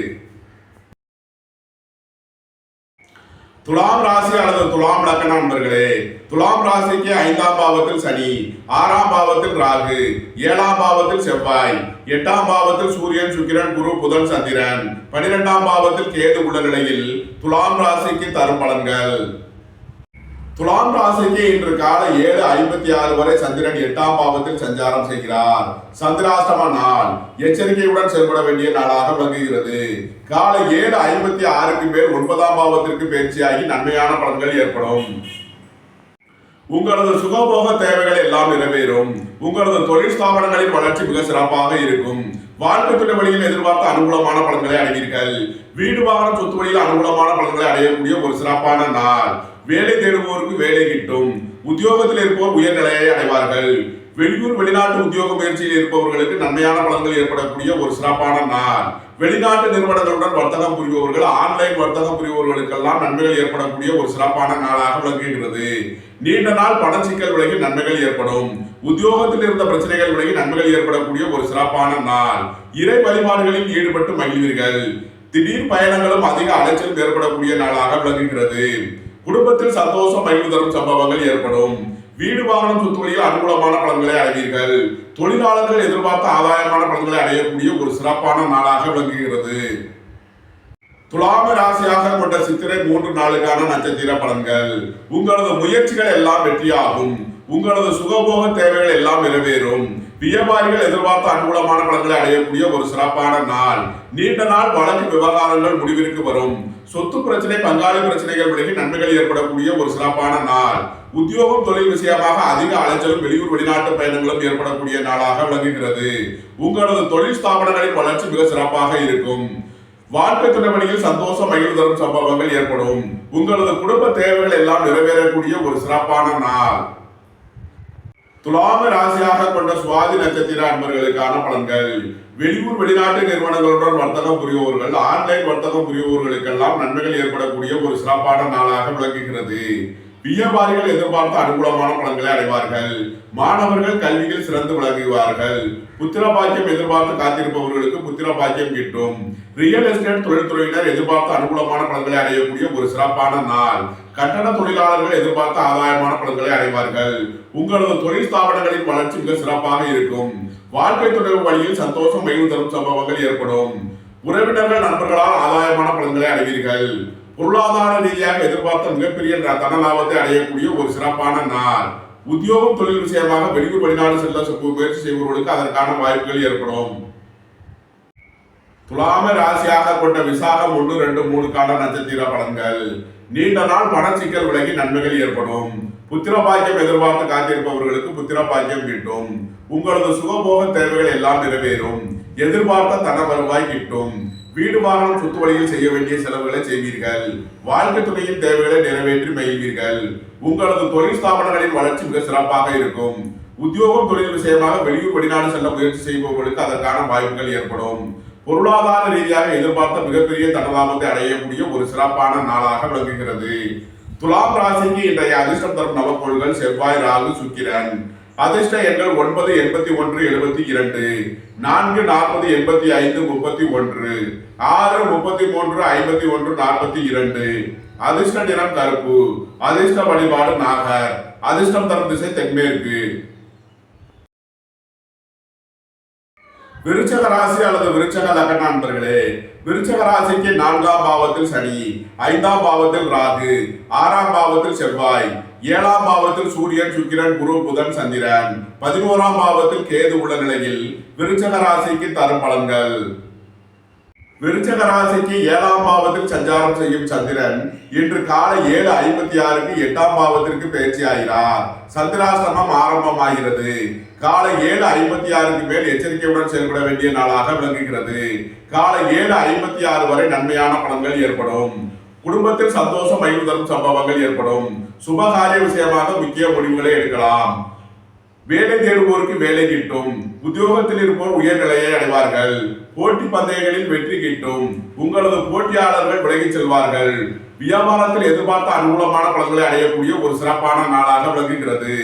துலாம் ராசி அல்லது துலாம் லக்கண நண்பர்களே, துலாம் ராசிக்கு 5ஆம் பாவத்தில் சனி, 6ஆம் பாவத்தில் ராகு, 7ஆம் பாவத்தில் செவ்வாய், 8ஆம் பாவத்தில் சூரியன், சுக்கிரன், குரு, புதன், சந்திரன், 12ஆம் பாவத்தில் கேது உள்ள நிலையில் துலாம் ராசிக்கு தரும் பலன்கள். துலாம் ராசிக்கு இன்று காலை 7:56 வரை சந்திரன் 8ஆம் பாவத்தில் சஞ்சாரம் செய்கிறார். சந்திராஷ்டம நாள். எச்சரிக்கையுடன் செயல்பட வேண்டிய நாளாக விளங்குகிறது. காலை 7:56க்கு மேல் 9ஆம் பாவத்திற்கு பயிற்சியாகி நன்மையான பலன்கள் ஏற்படும். உங்களது சுகபோக தேவைகள் எல்லாம் நிறைவேறும். உங்களது தொழில் ஸ்தாபனங்களின் வளர்ச்சி மிக சிறப்பாக இருக்கும். வாழ்க்கை துணை வழியில் எதிர்பார்த்த அனுகூலமான பலன்களை அடைவீர்கள். வீடு வாகனம் சொத்து வழியில் அனுகூலமான பலன்களை அடையக்கூடிய ஒரு சிறப்பான நாள். வேலை தேடுவோருக்கு வேலை கிட்டும். உத்தியோகத்தில் இருப்போர் உயர்நிலையை அடைவார்கள். வெளியூர் வெளிநாட்டு உத்தியோக முயற்சியில் இருப்பவர்களுக்கு நன்மையான பலன்கள் ஏற்படக்கூடிய ஒரு சிறப்பான நாள். வெளிநாட்டு நிறுவனங்களுடன் வர்த்தகம் புரிபவர்கள், ஆன்லைன் வர்த்தகம் புரிபவர்களுக்கெல்லாம் நன்மைகள் ஏற்படக்கூடிய ஒரு சிறப்பான நாளாக விளங்குகிறது. நீண்ட நாள் பண சிக்கல் விலகி நன்மைகள் ஏற்படும். உத்தியோகத்தில் இருந்த பிரச்சனைகள் விலகி நன்மைகள் ஏற்படக்கூடிய ஒரு சிறப்பான நாள். இறை வழிபாடுகளில் ஈடுபட்டு மகிழ்வீர்கள். திடீர் பயணங்களும் அதிக அலைச்சலும் ஏற்படக்கூடிய நாளாக விளங்குகிறது. குடும்பத்தில் சந்தோஷம் மகிழ்வு தரும் சம்பவங்கள் ஏற்படும். வீடு வாகனம் சொத்து வழியில் அனுகூலமான பலன்களை அடைவீர்கள். தொழிலாளர்கள் எதிர்பார்த்த ஆதாயமான பலன்களை அடையக்கூடிய ஒரு சிறப்பான நாளாக விளங்குகிறது. துலாம ராசியாக கொண்ட சித்திரை 3 நாளுக்கான நட்சத்திர பலன்கள். உங்களது முயற்சிகள் எல்லாம் வெற்றியாகும். உங்களது சுகபோக தேவைகள் எல்லாம் நிறைவேறும். வியாபாரிகள் எதிர்பார்த்த அனுகூலமான பலன்களை அடையக்கூடிய ஒரு சிறப்பான நாள். நீண்ட நாள் வழக்கு விவகாரங்கள் முடிவிற்கு வரும். சொத்து பிரச்சனை, பங்காளி பிரச்சனைகள் விலகி நன்மைகள் ஏற்படக்கூடிய ஒரு சிறப்பான நாள். உத்தியோகம் தொழில் விஷயமாக அதிக அலைச்சலும் வெளியூர் வெளிநாட்டு பயணங்களும் ஏற்படக்கூடிய நாளாக விளங்குகிறது. உங்களது தொழில் ஸ்தாபனங்களின் வளர்ச்சி மிக சிறப்பாக இருக்கும். வாழ்க்கை துணை வழியில் சந்தோஷம் மகிழ்வு தரும் சம்பவங்கள் ஏற்படும். உங்களது குடும்ப தேவைகள் எல்லாம் நிறைவேறக்கூடிய ஒரு சிறப்பான நாள். துலாம ராசியாக கொண்ட சுவாதி நட்சத்திர அன்பர்களுக்கான பலன்கள். வெளியூர் வெளிநாட்டு நிறுவனங்களுடன் வர்த்தகம் புரிபவர்கள், ஆன்லைன் வர்த்தகம் புரிபவர்களுக்கெல்லாம் நன்மைகள் ஏற்படக்கூடிய ஒரு சிறப்பான நாளாக விளங்குகிறது. வியாபாரிகள் எதிர்பார்த்த அனுகூலமான பலன்களை அடைவார்கள். மாணவர்கள் கல்வியில் சிறந்து விளங்குவார்கள். புத்திர பாக்கியம் எதிர்பார்த்து காத்திருப்பவர்களுக்கு புத்திர பாக்கியம் கிட்டும். ரியல் எஸ்டேட் தொழில்துறையினர் எதிர்பார்த்த அனுகூலமான பலன்களை அடையக்கூடிய ஒரு சிறப்பான நாள். கட்டட தொழிலாளர்கள் எதிர்பார்த்த ஆதாயமான பலன்களை அடைவார்கள். உங்களது தொழில் ஸ்தாபனங்களின் வளர்ச்சி மிக சிறப்பாக இருக்கும். வாழ்க்கை துணை வழியில் சந்தோஷம் மகிழ்வு தரும் சம்பவங்கள் ஏற்படும். உறவினர்கள் நண்பர்களால் ஆதாயமான பலன்களை அடைவீர்கள். பொருளாதார ரீதியாக எதிர்பார்த்த மிகப்பெரிய தன லாபத்தை அடையக்கூடிய ஒரு சிறப்பான நாள். உத்தியோகம் தொழில் விஷயமாக வெளியூர் வெளிநாடு செல்ல முயற்சி செய்பவர்களுக்கு அதற்கான வாய்ப்புகள் ஏற்படும். துலாம ராசியாக கொண்ட விசாகம் 1, 2, 3 நட்சத்திர பலன்கள். நீண்ட நாள் பண சிக்கல் விலகி நன்மைகள் ஏற்படும். புத்திர பாக்கியம் எதிர்பார்த்து காத்திருப்பவர்களுக்கு புத்திர பாக்கியம் கிட்டும். உங்களது சுகபோக தேவைகள் எல்லாம் நிறைவேறும். எதிர்பார்த்த தன வருவாய் கிட்டும். வீடு வாகனம் சொத்து வழியில் செய்ய வேண்டிய செலவுகளை செய்வீர்கள். வாழ்க்கை துணையின் தேவைகளை நிறைவேற்றி மகிழ்வீர்கள். உங்களது தொழில் ஸ்தாபனங்களின் வளர்ச்சி மிக சிறப்பாக இருக்கும். உத்தியோகம் தொழில் விஷயமாக வெளியூர் வெளிநாடு செல்ல முயற்சி செய்பவர்களுக்கு அதற்கான வாய்ப்புகள் ஏற்படும். பொருளாதார ரீதியாக எதிர்பார்த்த மிகப்பெரிய தனலாபத்தை அடையக்கூடிய ஒரு சிறப்பான நாளாக விளங்குகிறது. துலாம் ராசிக்கு இன்றைய அதிர்ஷ்டம் தரும் நவக்கோள்கள் செவ்வாய், ராகு, சுக்கிரன். அதிர்ஷ்ட எண்கள் 9, 81, 72, 4, 40, 85, 31, 6, 33, 51, 42. அதிர்ஷ்ட நிறம் கருப்பு. அதிர்ஷ்ட வழிபாடு நாகர். அதிர்ஷ்டம் தரும் திசை தென்மேற்கு. விருச்சக ராசி அல்லது விருச்சக லக்ன நண்பர்களே, விருச்சக ராசிக்கு 4ஆம் பாவத்தில் சனி, 5ஆம் பாவத்தில் ராகு, 6ஆம் பாவத்தில் செவ்வாய், 7ஆம் பாவத்தில் சூரியன், சுக்கிரன், குரு, புதன், சந்திரன், 11ஆம் பாவத்தில் கேது உள்ள நிலையில் விருச்சக ராசிக்கு தரும் பலன்கள். விருச்சக ராசிக்கு 7ஆம் பாவத்தில் சஞ்சாரம் செய்யும் சந்திரன் இன்று காலை 7:56க்கு 8ஆம் பாவத்திற்கு பயிற்சி ஆகிறார். சந்திராசிரமம் ஆரம்பமாகிறது. காலை 7:56க்கு மேல் எச்சரிக்கையுடன் செயல்பட வேண்டிய நாளாக விளங்குகிறது. காலை 7:56 வரை நன்மையான பலன்கள் ஏற்படும். குடும்பத்தில் சந்தோஷம் மகிழ்வு தரும் சம்பவங்கள் ஏற்படும். சுபகாரிய விஷயமாக முக்கிய முடிவுகளை எடுக்கலாம். வேலை தேடுவோருக்கு வேலை கிட்டும். உத்தியோகத்தில் இருப்போர் உயர்நிலையை அடைவார்கள். போட்டி பந்தயங்களில் வெற்றி கிட்டும். உங்களது போட்டியாளர்கள் விலகிச் செல்வார்கள். வியாபாரத்தில் எதிர்பார்த்த அனுகூலமான பலன்களை அடையக்கூடிய ஒரு சிறப்பான நாளாக விளங்குகிறது.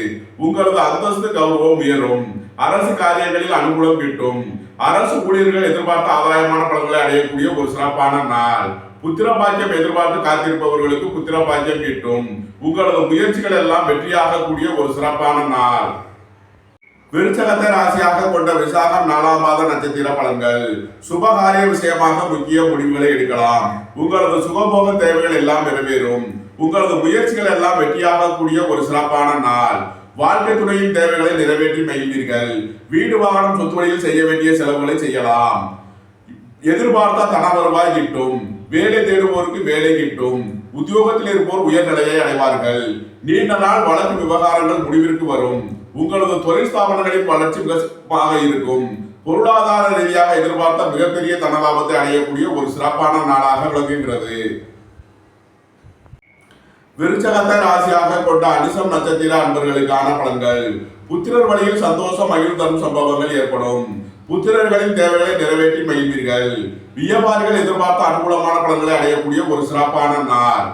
உங்களது அந்தஸ்து கௌரவம் உயரும். அரசு காரியங்களில் அனுகூலம் கிட்டும். அரசு ஊழியர்கள் எதிர்பார்த்த ஆதாயமான பலன்களை அடையக்கூடிய ஒரு சிறப்பான நாள். புத்திர பாக்கியம் எதிர்பார்த்து காத்திருப்பவர்களுக்கு புத்திர பாக்கியம் கிட்டும். உங்களது முயற்சிகள் எல்லாம் வெற்றியாக கூடிய ஒரு சிறப்பான நாள். விருச்சகத்தை ராசியாக கொண்ட விசாகம் 4ஆம் மாத நட்சத்திர பலன்கள். சுபகாரிய விஷயமாக முக்கிய முடிவுகளை எடுக்கலாம். உங்களது சுகபோக தேவைகள் எல்லாம் நிறைவேறும். உங்களது முயற்சிகள் எல்லாம் வெற்றியாக கூடிய ஒரு சிறப்பான நாள். வாழ்க்கை துணையின் தேவைகளை நிறைவேற்றி மகிழ்வீர்கள். வீடு வாகனம் சொத்து வழியில் செய்ய வேண்டிய செலவுகளை செய்யலாம். எதிர்பார்த்த தன வருவாய் கிட்டும். வேலை தேடுவோருக்கு வேலை கிட்டும். உத்தியோகத்தில் இருப்போர் உயர்நிலையை அடைவார்கள். நீண்ட நாள் வழக்கு விவகாரங்கள் முடிவிற்கு வரும். உங்களது தொழில் ஸ்தாபனங்களின் வளர்ச்சி மிகமாக இருக்கும். பொருளாதார ரீதியாக எதிர்பார்த்த மிகப்பெரிய தனலாபத்தை அடையக்கூடிய ஒரு சிறப்பான நாளாக விளங்குகிறது. விருச்சகத்தை ராசியாக கொண்ட அனிசம் நட்சத்திர அன்பர்களுக்கான பலன்கள். புத்திரர் வழியில் சந்தோஷம் மகிழ் தரும் சம்பவங்கள் ஏற்படும். புத்திரர்களின் தேவைகளை நிறைவேற்றி மகிழ்வீர்கள். வியாபாரிகள் எதிர்பார்த்த அனுகூலமான பலன்களை அடையக்கூடிய ஒரு சிறப்பான நாள்.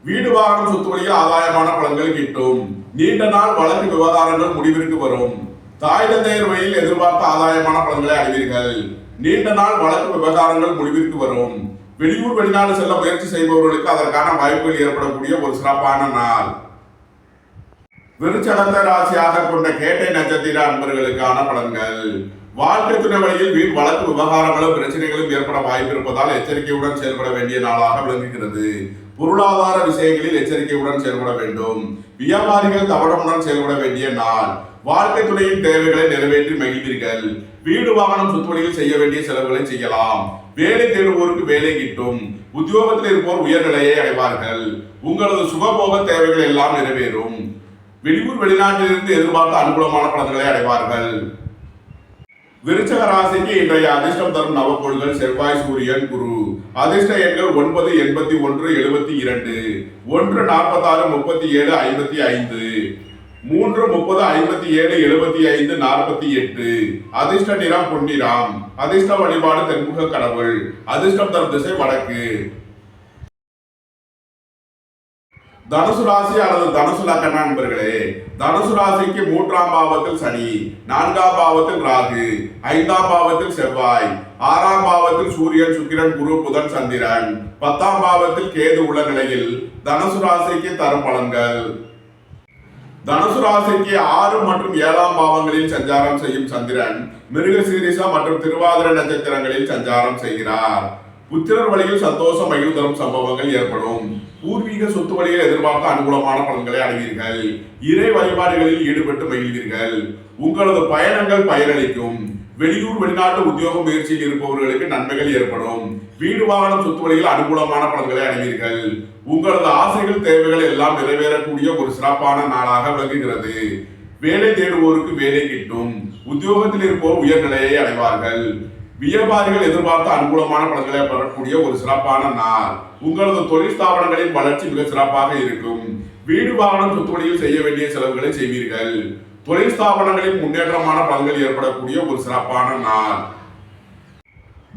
வீடு வாகனம் சொத்து வழியில் ஆதாயமான பலன்கள் கிட்டும். நீண்ட நாள் வழக்கு விவகாரங்கள் முடிவிற்கு வரும். தாய் தந்தையர் வழியில் எதிர்பார்த்த ஆதாயமான பலன்களை அடைவீர்கள். நீண்ட நாள் வழக்கு விவகாரங்கள் முடிவிற்கு வரும். வெளியூர் வெளிநாடு செல்ல முயற்சி செய்பவர்களுக்கு அதற்கான வாய்ப்புகள் ஏற்படக்கூடிய ஒரு சிறப்பான நாள். விருச்சகத்தை ராசியாக கொண்ட கேட்டை நட்சத்திர அன்பர்களுக்கான பலன்கள். வாழ்க்கை துணை வழியில் வீண் வழக்கு விவகாரங்களும் பிரச்சனைகளும் ஏற்பட வாய்ப்பு இருப்பதால் எச்சரிக்கையுடன் செயல்பட வேண்டிய நாளாக விளங்குகிறது. பொருளாதார விஷயங்களில் எச்சரிக்கையுடன் செயல்பட வேண்டும். வியாபாரிகள் கவனமுடன் செயல்பட வேண்டிய நாள். வாழ்க்கை துணையின் தேவைகளை நிறைவேற்றி மகிழ்வீர்கள். வீடு வாகனம் சுற்றுவழியில் செய்ய வேண்டிய செலவுகளை செய்யலாம். வேலை தேடுவோருக்கு வேலை கிட்டும். உத்தியோகத்தில் இருப்போர் உயர்நிலையை அடைவார்கள். உங்களது சுகபோக தேவைகள் எல்லாம் நிறைவேறும். வெளியூர் வெளிநாட்டிலிருந்து எதிர்பார்த்த அனுகூலமான பலன்களை அடைவார்கள். விருச்சக ராசிக்கு இன்றைய அதிர்ஷ்டம் தரும் நவக்கோள்கள் செவ்வாய், சூரியன், குரு. அதிர்ஷ்ட எண்கள் 9, 81, 72, 1, 46, 37, 55, 3, 30, 57, 75, 48. அதிர்ஷ்ட நிறம் பொன்னிறம். அதிர்ஷ்ட வழிபாடு தென்முக கடவுள். அதிர்ஷ்டம் தரும் திசை வடக்கு. தனுசு ராசி அல்லது தனுசு லக்ன நண்பர்களே, தனுசு ராசிக்கு 3ஆம் பாவத்தில் சனி, 4ஆம் பாவத்தில் ராகு, 5ஆம் பாவத்தில் செவ்வாய், 6ஆம் பாவத்தில் சூரியன், சுக்கிரன், குரு, புதன், சந்திரன், 10ஆம் பாவத்தில் கேது உள்ள நிலையில் தனுசு ராசிக்கு தரும் பலன்கள். தனுசு ராசிக்கு 6 மற்றும் 7ஆம் பாவங்களில் சஞ்சாரம் செய்யும் சந்திரன் மிருகசீரிஷம் மற்றும் திருவாதிரை நட்சத்திரங்களில் சஞ்சாரம் செய்கிறார். புத்திரர் வழியில் சந்தோஷம் மகிழ் தரும் சம்பவங்கள் ஏற்படும். பூர்வீக சொத்து வழியில் எதிர்பார்த்த அனுகூலமான பலன்களை அடைவீர்கள். இறை வழிபாடுகளில் ஈடுபட்டு மகிழ்வீர்கள். உங்களது பயணங்கள் பயனளிக்கும். வெளியூர் வெளிநாட்டு உத்தியோக முயற்சியில் இருப்பவர்களுக்கு நன்மைகள் ஏற்படும். வீடு வாகனம் சொத்து வழியில் அனுகூலமான பலன்களை அடைவீர்கள். உங்களது ஆசைகள் தேவைகள் எல்லாம் நிறைவேறக்கூடிய ஒரு சிறப்பான நாளாக விளங்குகிறது. வேலை தேடுவோருக்கு வேலை கிட்டும். உத்தியோகத்தில் இருப்போர் உயர்நிலையை அடைவார்கள். வியாபாரிகள் எதிர்பார்த்த அனுகூலமான பலன்களை பெறக்கூடிய ஒரு சிறப்பான நாள். உங்களது தொழில் ஸ்தாபனங்களின் வளர்ச்சி மிக சிறப்பாக இருக்கும். வீடு வாகனம் சொத்து வழியில் செய்ய வேண்டிய செலவுகளை செய்வீர்கள். தொழில் ஸ்தாபனங்களின் முன்னேற்றமான பலன்கள் ஏற்படக்கூடிய ஒரு சிறப்பான நாள்.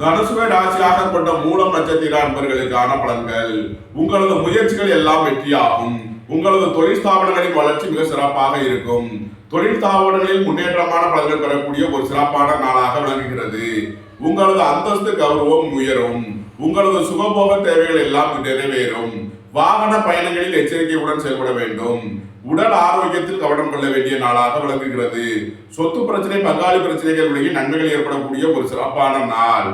தனுசுவை ராசியாக கொண்ட மூலம் நட்சத்திர அன்பர்களுக்கான பலன்கள். உங்களது முயற்சிகள் எல்லாம் வெற்றியாகும். உங்களது தொழில் ஸ்தாபனங்களின் வளர்ச்சி மிக சிறப்பாக இருக்கும். தொழில் ஸ்தாபனங்களில் முன்னேற்றமான பலன்கள் பெறக்கூடிய ஒரு சிறப்பான நாளாக விளங்குகிறது. உங்களது அந்தஸ்து கௌரவம் உயரும். உங்களது சுகபோக தேவைகள் எல்லாம் நிறைவேறும். வாகன பயணங்களில் எச்சரிக்கையுடன் செயல்பட வேண்டும். உடல் ஆரோக்கியத்தில் கவனம் கொள்ள வேண்டிய நாளாக விளங்குகிறது. சொத்து பிரச்சனை, பங்காளி பிரச்சனைகள் விலகி நன்மைகள் ஏற்படக்கூடிய ஒரு சிறப்பான நாள்.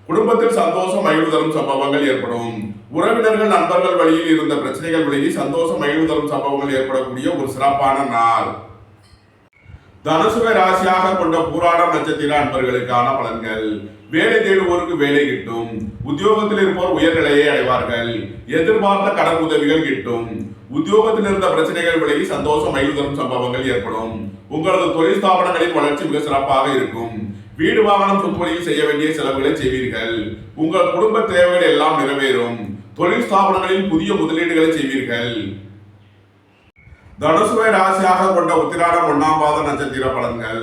குடும்பத்தில் சந்தோஷம் மகிழ்வு தரும் சம்பவங்கள் ஏற்படும். உறவினர்கள் நண்பர்கள் வழியில் இருந்த பிரச்சனைகள் விலகி சந்தோஷம் மகிழ்வு தரும் சம்பவங்கள் ஏற்படக்கூடிய ஒரு சிறப்பான நாள். தனுசுவை ராசியாக கொண்ட பூராடம் நட்சத்திர அன்பர்களுக்கான பலன்கள். வேலை தேடுவோருக்கு வேலை கிட்டும். உத்தியோகத்தில் இருப்போர் உயர்நிலையை அடைவார்கள். எதிர்பார்த்த கடன் உதவிகள் கிட்டும். உத்தியோகத்தில் இருந்த பிரச்சனைகள் விலகி சந்தோஷம் மகிழ்வு தரும் சம்பவங்கள் ஏற்படும். உங்களது தொழில் ஸ்தாபனங்களின் வளர்ச்சி மிக சிறப்பாக இருக்கும். வீடு வாகனம் சொத்து வழியில் செய்ய வேண்டிய செலவுகளை செய்வீர்கள். உங்கள் குடும்ப தேவைகள் எல்லாம் நிறைவேறும். தொழில் ஸ்தாபனங்களில் புதிய முதலீடுகளை செய்வீர்கள். தனுசுவை ராசியாக கொண்ட உத்திராடம் 1ஆம் பாத நட்சத்திர பலன்கள்.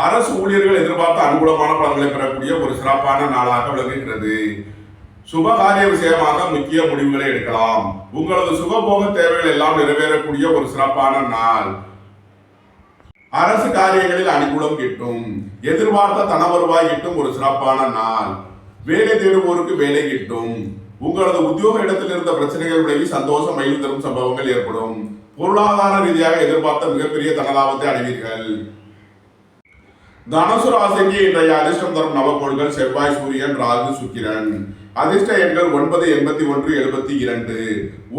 அரசு ஊழியர்கள் எதிர்பார்த்த அனுகூலமான பலன்களை பெறக்கூடிய ஒரு சிறப்பான நாளாக விளங்குகிறது. சுபகாரிய விஷயமாக முக்கிய முடிவுகளை எடுக்கலாம். உங்களது சுகபோக தேவைகள் எல்லாம் நிறைவேறக்கூடிய ஒரு சிறப்பான நாள். அரசு காரியங்களில் அனுகூலம் கிட்டும். எதிர்பார்த்த தன வருவாய் கிட்டும் ஒரு சிறப்பான நாள். வேலை தேடுவோருக்கு வேலை கிட்டும். உங்களது உத்தியோக இடத்தில் இருந்த பிரச்சனைகள் விலகி சந்தோஷம் மகிழ்வு தரும் சம்பவங்கள் ஏற்படும். பொருளாதார ரீதியாக எதிர்பார்த்த மிகப்பெரிய தனலாபத்தை அடைவீர்கள். தனுசு ராசிக்கு இன்றைய அதிர்ஷ்டம் தரும் நவக்கோள்கள் செவ்வாய், சூரியன், ராகு, சுக்கிரன். அதிர்ஷ்ட எண்கள் 9, 81, 72,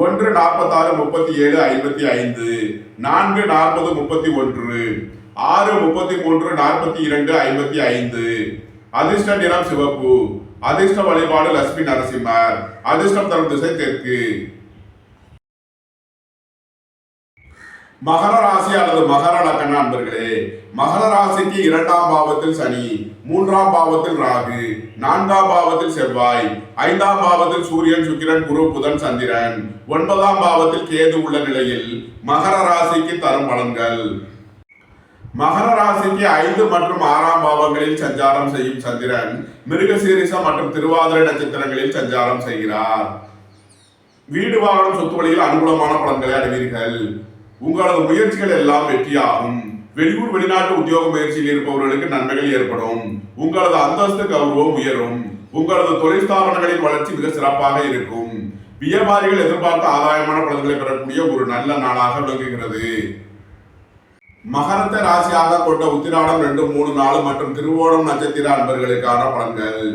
1, 46, 37, 55, 4, 40, 31, 6, 33, 42, 55. அதிர்ஷ்ட நிறம் சிவப்பு. அதிர்ஷ்ட வழிபாடு லட்சுமி நரசிம்மர். அதிர்ஷ்டம் தரும் திசை தெற்கு. மகர ராசி அல்லது மகர லக்ன அன்பர்களே, மகர ராசிக்கு 2ஆம் பாவத்தில் சனி, 3ஆம் பாவத்தில் ராகு, 4ஆம் பாவத்தில் செவ்வாய், 5ஆம் பாவத்தில் சூரியன், சுக்கிரன், குரு, புதன், சந்திரன், 9ஆம் பாவத்தில் கேது உள்ள நிலையில் மகர ராசிக்கு தரும் பலன்கள். மகர ராசிக்கு 5 மற்றும் 6ஆம் பாவங்களில் சஞ்சாரம் செய்யும் சந்திரன் மிருகசீரிஷம் மற்றும் திருவாதிரை நட்சத்திரங்களில் சஞ்சாரம் செய்கிறார். வீடு வாகனம் சொத்து வழியில் அனுகூலமான பலன்களை அடைவீர்கள். உங்களது முயற்சிகள் எல்லாம் வெற்றியாகும். வெளியூர் வெளிநாட்டு உத்தியோக முயற்சியில் இருப்பவர்களுக்கு நன்மைகள் ஏற்படும். உங்களது அந்தஸ்து கௌரவம் உயரும். உங்களது தொழில் ஸ்தாபனங்களின் வளர்ச்சி மிக சிறப்பாக இருக்கும். வியாபாரிகள் எதிர்பார்த்த ஆதாயமான பலன்களை பெறக்கூடிய ஒரு நல்ல நாளாக விளங்குகிறது. மகரத்தை ராசியாக கொண்ட உத்திராடம் 2, 3, 4 மற்றும் திருவோணம் நட்சத்திர அன்பர்களுக்கான பலன்கள்.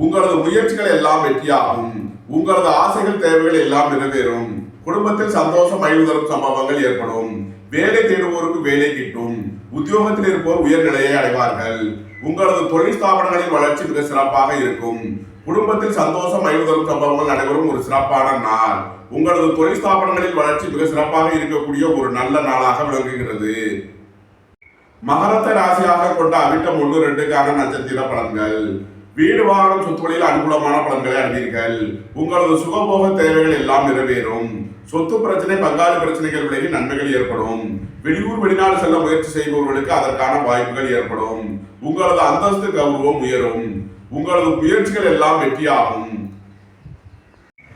உங்களது முயற்சிகள் எல்லாம் வெற்றியாகும். உங்களது ஆசைகள் தேவைகள் எல்லாம் நிறைவேறும். குடும்பத்தில் சந்தோஷம் மகிழ்வு தரும் சம்பவங்கள் ஏற்படும். வேலை தேடுவோருக்கு வேலை கிட்டும். உத்தியோகத்தில் இருப்போர் உயர்நிலையை அடைவார்கள். உங்களது தொழில் ஸ்தாபனங்களின் வளர்ச்சி மிக சிறப்பாக இருக்கும். குடும்பத்தில் சந்தோஷம் மகிழ்வு தரும் சம்பவங்கள் நடைபெறும் ஒரு சிறப்பான நாள். உங்களது தொழில் ஸ்தாபனங்களின் வளர்ச்சி மிக சிறப்பாக இருக்கக்கூடிய ஒரு நல்ல நாளாக விளங்குகிறது. மகரத்தை ராசியாக கொண்ட அவிட்டம் 1, 2க்கான நட்சத்திர பலன்கள். வீடு வாகனம் சொத்துகளில் அனுகூலமான பலன்களை அடைவீர்கள். உங்களது சுகபோக தேவைகள் எல்லாம் நிறைவேறும். சொத்து பிரச்சனை, பங்காளி பிரச்சனைகள் விலகி நன்மைகள் ஏற்படும். வெளியூர் வெளிநாடு செல்ல முயற்சி செய்பவர்களுக்கு அதற்கான வாய்ப்புகள் ஏற்படும். உங்களது அந்தஸ்து கௌரவம் உயரும். உங்களது முயற்சிகள் எல்லாம் வெற்றியாகும்.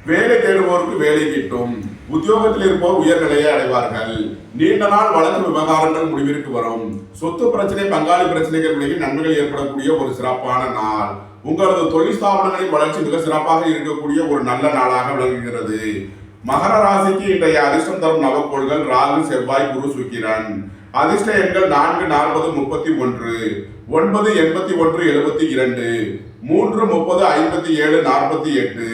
வேலை தேடுவோருக்கு வேலை கிட்டும். உத்தியோகத்தில் இருப்போர் உயர்நிலையை அடைவார்கள். நீண்ட நாள் வழக்கு விவகாரங்கள் முடிவிற்கு வரும். சொத்து பிரச்சனை, பங்காளி பிரச்சனைகள் விலகி நன்மைகள் ஏற்படக்கூடிய ஒரு சிறப்பான நாள். உங்களது தொழில் ஸ்தாபனங்களின் வளர்ச்சி மிக சிறப்பாக இருக்கக்கூடிய ஒரு நல்ல நாளாக விளங்குகிறது. மகர ராசிக்கு இன்றைய அதிர்ஷ்டம் தரும் நவக்கோள்கள் ராகு, செவ்வாய், குரு, சுக்கிரன். அதிர்ஷ்ட எண்கள் 4, 40, 31, 9, 81, 72, 3, 30, 57, 48,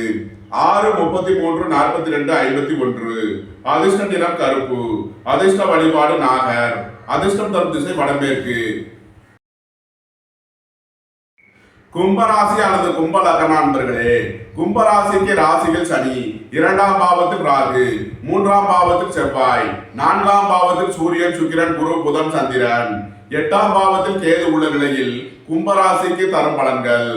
6, 33, 42, 51. அதிர்ஷ்ட நிறம் கருப்பு. அதிர்ஷ்ட வழிபாடு நாகர். அதிர்ஷ்டம் தரும் திசை வடமேற்கு. கும்பராசி அல்லது கும்ப லக்ன அன்பர்களே, கும்பராசிக்கு ராசியில் சனி, 2ஆம் பாவத்தில் ராகு, 3ஆம் பாவத்தில் செவ்வாய், 4ஆம் பாவத்தில் சூரியன், சுக்கிரன், குரு, புதன், சந்திரன், 8ஆம் பாவத்தில் கேது உள்ள நிலையில் கும்பராசிக்கு தரும் பலன்கள்.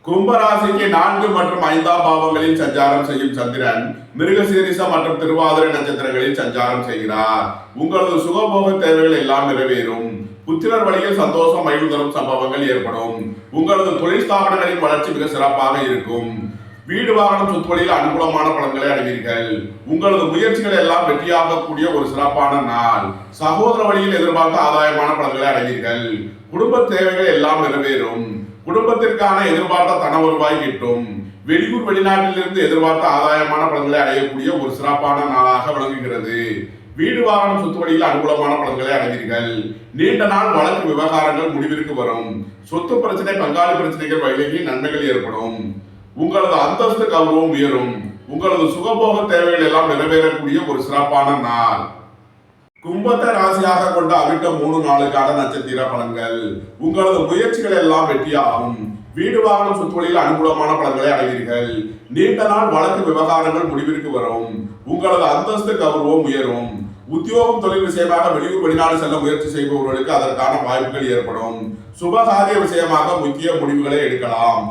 கும்பராசிக்கு 4 மற்றும் 5ஆம் பாவங்களில் சஞ்சாரம் செய்யும் சந்திரன் மிருகசீரிஷம் மற்றும் திருவாதிரை நட்சத்திரங்களில் சஞ்சாரம் செய்கிறார். உங்களது சுகபோக தேவைகள் எல்லாம் நிறைவேறும். புத்திரர் வழியில் சந்தோஷம் மகிழ்வு தரும் சம்பவங்கள் ஏற்படும். உங்களது தொழில் ஸ்தாபனங்களின் வளர்ச்சி மிக சிறப்பாக இருக்கும். வீடு வாகனம் சொத்து வழியில் அனுகூலமான பலன்களை அடைவீர்கள். உங்களது முயற்சிகள் எல்லாம் வெற்றியாகக்கூடிய ஒரு சிறப்பான நாள். சகோதர வழியில் எதிர்பார்த்த ஆதாயமான பலன்களை அடைவீர்கள். குடும்ப தேவைகள் எல்லாம் நிறைவேறும். குடும்பத்திற்கான எதிர்பார்த்த தன வருவாய் கிட்டும். வெளியூர் வெளிநாட்டிலிருந்து எதிர்பார்த்த ஆதாயமான பலன்களை அடையக்கூடிய ஒரு சிறப்பான நாளாக விளங்குகிறது. வீடு வாகனம் சொத்து வழியில் அனுகூலமான பலன்களை அடைவீர்கள். நீண்ட நாள் வழக்கு விவகாரங்கள் முடிவிற்கு வரும். சொத்து பிரச்சனை, பங்காளி பிரச்சனைகள் விலகி நன்மைகள் ஏற்படும். உங்களது அந்தஸ்து கௌரவம் உயரும். உங்களது சுகபோக தேவைகள் எல்லாம் நிறைவேறக்கூடிய ஒரு சிறப்பான நாள். கும்பத்தை ராசியாக கொண்ட அவிட்டம் 3, 4க்கான நட்சத்திர பலன்கள். உங்களது முயற்சிகள் எல்லாம் வெற்றியாகும். வீடு வாகனம் சொத்து வழியில் அனுகூலமான பலன்களை அடைவீர்கள். நீண்ட நாள் வழக்கு விவகாரங்கள் முடிவிற்கு வரும். உங்களது அந்தஸ்து கௌரவம் உயரும். உத்தியோகம் தொழில் விஷயமாக வெளியூர் வெளிநாடு செல்ல முயற்சி செய்பவர்களுக்கு அதற்கான வாய்ப்புகள் ஏற்படும். சுபகாரிய விஷயமாக முக்கிய முடிவுகளை எடுக்கலாம்.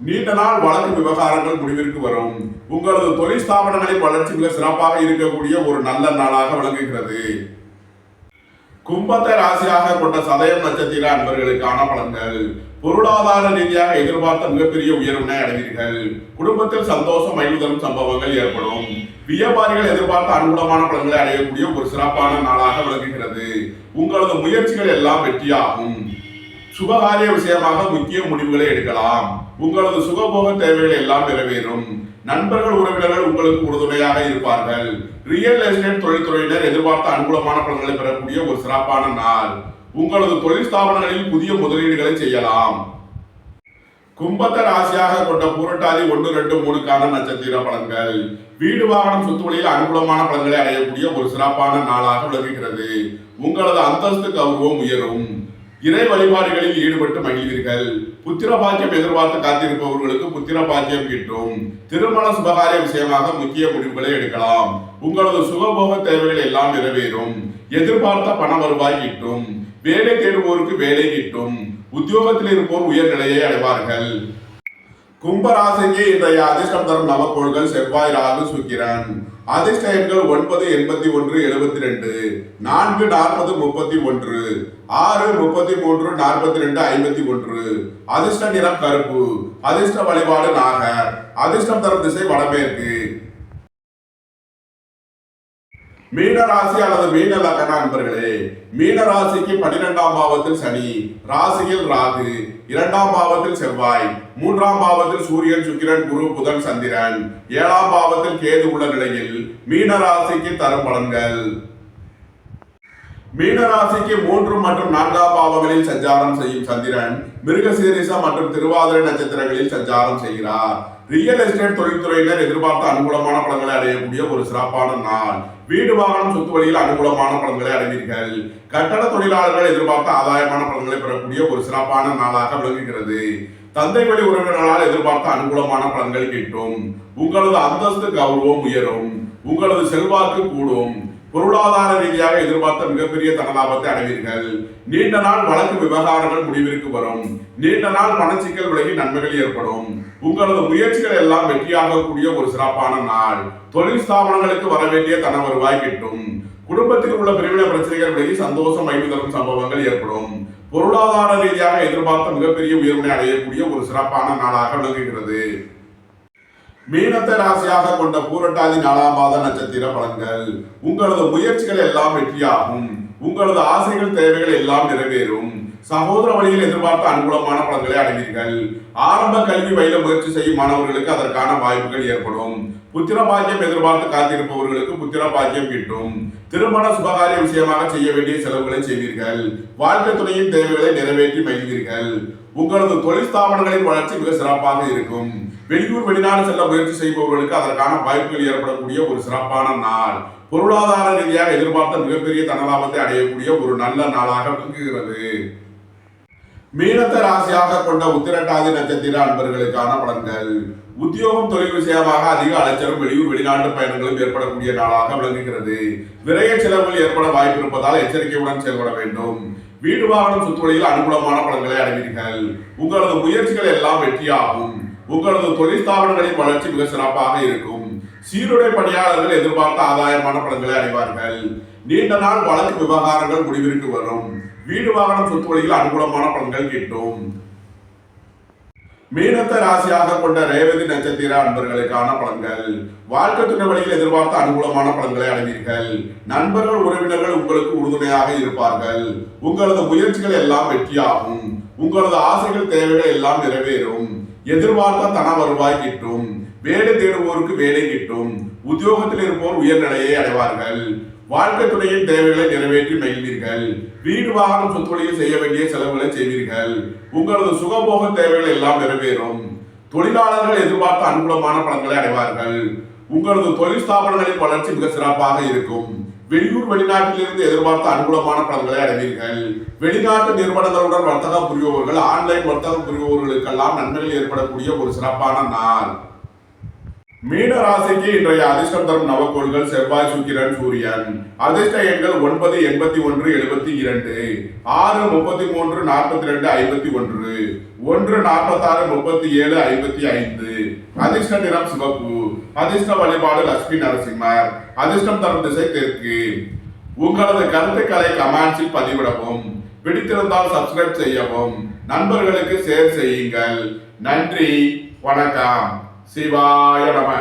நீண்ட நாள் வழக்கு விவகாரங்கள் முடிவிற்கு வரும். உங்களது தொழில் ஸ்தாபனங்களின் வளர்ச்சி மிக சிறப்பாக இருக்கக்கூடிய ஒரு நல்ல நாளாக விளங்குகிறது. கும்பத்தை ராசியாக கொண்ட சதயம் நட்சத்திர அன்பர்களுக்கான பலன்கள். பொருளாதார ரீதியாக எதிர்பார்த்த மிகப்பெரிய உயர்வினை அடைவீர்கள். குடும்பத்தில் சந்தோஷம் மகிழ்வு தரும் சம்பவங்கள் ஏற்படும். வியாபாரிகள் எதிர்பார்த்த அனுகூலமான பலன்களை அடையக்கூடிய ஒரு சிறப்பான நாளாக விளங்குகிறது. உங்களது முயற்சிகள் எல்லாம் வெற்றியாகும். சுபகாரிய விஷயமாக முக்கிய முடிவுகளை எடுக்கலாம். உங்களது சுகபோக தேவைகள் எல்லாம் நிறைவேறும். நண்பர்கள், உறவினர்கள் உங்களுக்கு உறுதுணையாக இருப்பார்கள். ரியல் எஸ்டேட் தொழில்துறையினர் எதிர்பார்த்த அனுகூலமான பலன்களை பெறக்கூடிய ஒரு சிறப்பான நாள். உங்களது தொழில் ஸ்தாபனங்களில் புதிய முதலீடுகளை செய்யலாம். கும்பத்தை ராசியாக கொண்ட பூரட்டாதி 1, 2, 3க்கான நட்சத்திர பலன்கள். வீடு வாகனம் சொத்து வழியில் அனுகூலமான பலன்களை அடையக்கூடிய ஒரு சிறப்பான நாளாக விளங்குகிறது. உங்களது அந்தஸ்து கௌரவம் உயரும். இறை வழிபாடுகளில் ஈடுபட்டு மகிழ்வீர்கள். புத்திர பாக்கியம் எதிர்பார்த்து காத்திருப்பவர்களுக்கு புத்திர பாக்கியம் கிட்டும். திருமண சுபகாரிய விஷயமாக முக்கிய முடிவுகளை எடுக்கலாம். உங்களது சுகபோக தேவைகள் எல்லாம் நிறைவேறும். எதிர்பார்த்த பண வருவாய் கிட்டும். வேலை தேடுவோருக்கு வேலை கிட்டும். உத்தியோகத்தில் இருப்போர் உயர்நிலையை அடைவார்கள். கும்பராசிக்கு இன்றைய அதிர்ஷ்டம் தரும் நவக்கோள்கள் செவ்வாய், ராகு, சுக்கிரன். அதிர்ஷ்ட எண்கள் 9, 81, 72, 4, 40, 31, 6, 33, 42, 51. அதிர்ஷ்ட நிறம் கருப்பு. அதிர்ஷ்ட வழிபாடு நாகர். அதிர்ஷ்டம் தரும் திசை வடமேற்கு. மீன ராசி அல்லது மீன லக்ன அன்பர்களே, மீன ராசிக்கு 12ஆம் பாவத்தில் சனி, ராசியில் ராகு, 2ஆம் பாவத்தில் செவ்வாய், 3ஆம் பாவத்தில் சூரியன், சுக்கிரன், குரு, புதன், சந்திரன், 7ஆம் பாவத்தில் கேது உள்ள நிலையில் மீன ராசிக்கு தரும் பலன்கள். மீன ராசிக்கு 3 மற்றும் 4ஆம் பாவங்களில் சஞ்சாரம் செய்யும் சந்திரன் மிருகசீரிஷம் மற்றும் திருவாதிரை நட்சத்திரங்களில் சஞ்சாரம் செய்கிறார். ரியல் எஸ்டேட் தொழில்துறையினர் எதிர்பார்த்த அனுகூலமான பலன்களை அடையக்கூடிய ஒரு சிறப்பான நாள். வீடு வாகனம் சொத்து வழியில் அனுகூலமான பலன்களை அடைவீர்கள். கட்டட தொழிலாளர்கள் எதிர்பார்த்த ஆதாயமான பலன்களை பெறக்கூடிய ஒரு சிறப்பான நாளாக விளங்குகிறது. தந்தை வழி உறவினர்களால் எதிர்பார்த்த அனுகூலமான பலன்கள் கிட்டும். உங்களது அந்தஸ்து கௌரவம் உயரும். உங்களது செல்வாக்கு கூடும். பொருளாதார ரீதியாக எதிர்பார்த்த மிகப்பெரிய தனலாபத்தை அடைவீர்கள். நீண்ட நாள் வழக்கு விவகாரங்கள் முடிவிற்கு வரும். நீண்ட நாள் பணச்சிக்கல் விலகி நன்மைகள் ஏற்படும். உங்களது முயற்சிகள் எல்லாம் வெற்றியாகக்கூடிய ஒரு சிறப்பான நாள். தொழில் ஸ்தாபனங்களுக்கு வர வேண்டிய தன வருவாய் கிட்டும். குடும்பத்தில் உள்ள பிரிவினை பிரச்சனைகள் விலகி சந்தோஷம் மகிழ்வு தரும் சம்பவங்கள் ஏற்படும். பொருளாதார ரீதியாக எதிர்பார்த்த மிகப்பெரிய உயர்வினை அடையக்கூடிய ஒரு சிறப்பான நாளாக விளங்குகிறது. மீனத்தை ராசியாக கொண்ட பூரட்டாதி 4ஆம் பாத நட்சத்திர பலன்கள். உங்களது முயற்சிகள் எல்லாம் வெற்றியாகும். உங்களது ஆசைகள் தேவைகள் எல்லாம் நிறைவேறும். சகோதர வழியில் எதிர்பார்த்த அனுகூலமான பலன்களை அடைவீர்கள். ஆரம்ப கல்வி பயில முயற்சி செய்யும் மாணவர்களுக்கு அதற்கான வாய்ப்புகள் ஏற்படும். புத்திர பாக்கியம் எதிர்பார்த்து காத்திருப்பவர்களுக்கு புத்திர பாக்கியம் கிட்டும். திருமண சுபகாரிய விஷயமாக செய்ய வேண்டிய செலவுகளை செய்வீர்கள். வாழ்க்கை துணையின் தேவைகளை நிறைவேற்றி மகிழ்வீர்கள். உங்களது தொழில் ஸ்தாபனங்களின் வளர்ச்சி மிக சிறப்பாக இருக்கும். வெளியூர் வெளிநாடு செல்ல முயற்சி செய்பவர்களுக்கு அதற்கான வாய்ப்புகள் ஏற்படக்கூடிய ஒரு சிறப்பான நாள். பொருளாதார ரீதியாக எதிர்பார்த்த மிகப்பெரிய தனலாபத்தை அடையக்கூடிய ஒரு நல்ல நாளாக விளங்குகிறது. மீனத்தை ராசியாக கொண்ட உத்திரட்டாதி நட்சத்திர அன்பர்களுக்கான பலன்கள். உத்தியோகம் தொழில் விஷயமாக அதிக அலைச்சலும் வெளியூர் வெளிநாட்டு பயணங்களும் ஏற்படக்கூடிய நாளாக விளங்குகிறது. விரைய செலவுகள் ஏற்பட வாய்ப்பு இருப்பதால் எச்சரிக்கையுடன் செயல்பட வேண்டும். வீடு வாகனம் சுற்றுவழியில் அனுகூலமான பலன்களை அடைவீர்கள். உங்களது முயற்சிகள் எல்லாம் வெற்றியாகும். உங்களது தொழில் ஸ்தாபனங்களின் வளர்ச்சி மிக சிறப்பாக இருக்கும். சீருடை பணியாளர்கள் எதிர்பார்த்த ஆதாயமான பலன்களை அடைவார்கள். நீண்ட நாள் வழக்கு விவகாரங்கள் முடிவிற்கு வரும். வீடு வாகனம் சொத்து வழியில் அனுகூலமான பலன்கள் கிட்டும். மீனத்தை ராசியாக கொண்ட ரேவதி நட்சத்திர அன்பர்களுக்கான பலன்கள். வாழ்க்கை துணை வழியில் எதிர்பார்த்த அனுகூலமான பலன்களை அடைவீர்கள். நண்பர்கள் உறவினர்கள் உங்களுக்கு உறுதுணையாக இருப்பார்கள். உங்களது முயற்சிகள் எல்லாம் வெற்றியாகும். உங்களது ஆசைகள் தேவைகள் எல்லாம் நிறைவேறும். எதிர்பார்த்த தன வருவாய் கிட்டும். வேலை தேடுவோருக்கு வேலை கிட்டும். உத்தியோகத்தில் இருப்போர் உயர்நிலையை அடைவார்கள். வாழ்க்கை துணையின் தேவைகளை நிறைவேற்றி மகிழ்வீர்கள். வீடு வாகனம் சொத்து வழியில் செய்ய வேண்டிய செலவுகளை செய்வீர்கள். உங்களது சுகபோக தேவைகள் எல்லாம் நிறைவேறும். தொழிலாளர்கள் எதிர்பார்த்த அனுகூலமான பலன்களை அடைவார்கள். உங்களது தொழில் ஸ்தாபனங்களின் வளர்ச்சி மிக சிறப்பாக இருக்கும். வெளியூர் வெளிநாட்டிலிருந்து எதிர்பார்த்த அனுகூலமான பலன்களை அடைவீர்கள். வெளிநாட்டு நிறுவனங்களுடன் வர்த்தகம் புரிபவர்கள் ஆன்லைன் வர்த்தகம் புரிபவர்களுக்கெல்லாம் நன்மைகள் ஏற்படக்கூடிய ஒரு சிறப்பான நாள். மீன ராசிக்கு இன்றைய அதிர்ஷ்டம் தரும் நவக்கோள்கள் செவ்வாய், சுக்கிரன், சூரியன். அதிர்ஷ்ட எண்கள் 9, 81, 72, 6, 33, 42, 51, 1, 46, 37, 55. அதிர்ஷ்ட நிறம் சிவப்பு. அதிர்ஷ்ட வழிபாடு லட்சுமி நரசிம்மர். அதிர்ஷ்டம் தரும் திசை தெற்கு. உங்களது கருத்துக்களை கமெண்ட்ஸில் பதிவிடவும். பிடித்திருந்தால் சப்ஸ்கிரைப் செய்யவும். நண்பர்களுக்கு ஷேர் செய்யுங்கள். நன்றி, வணக்கம். சிவாய நம.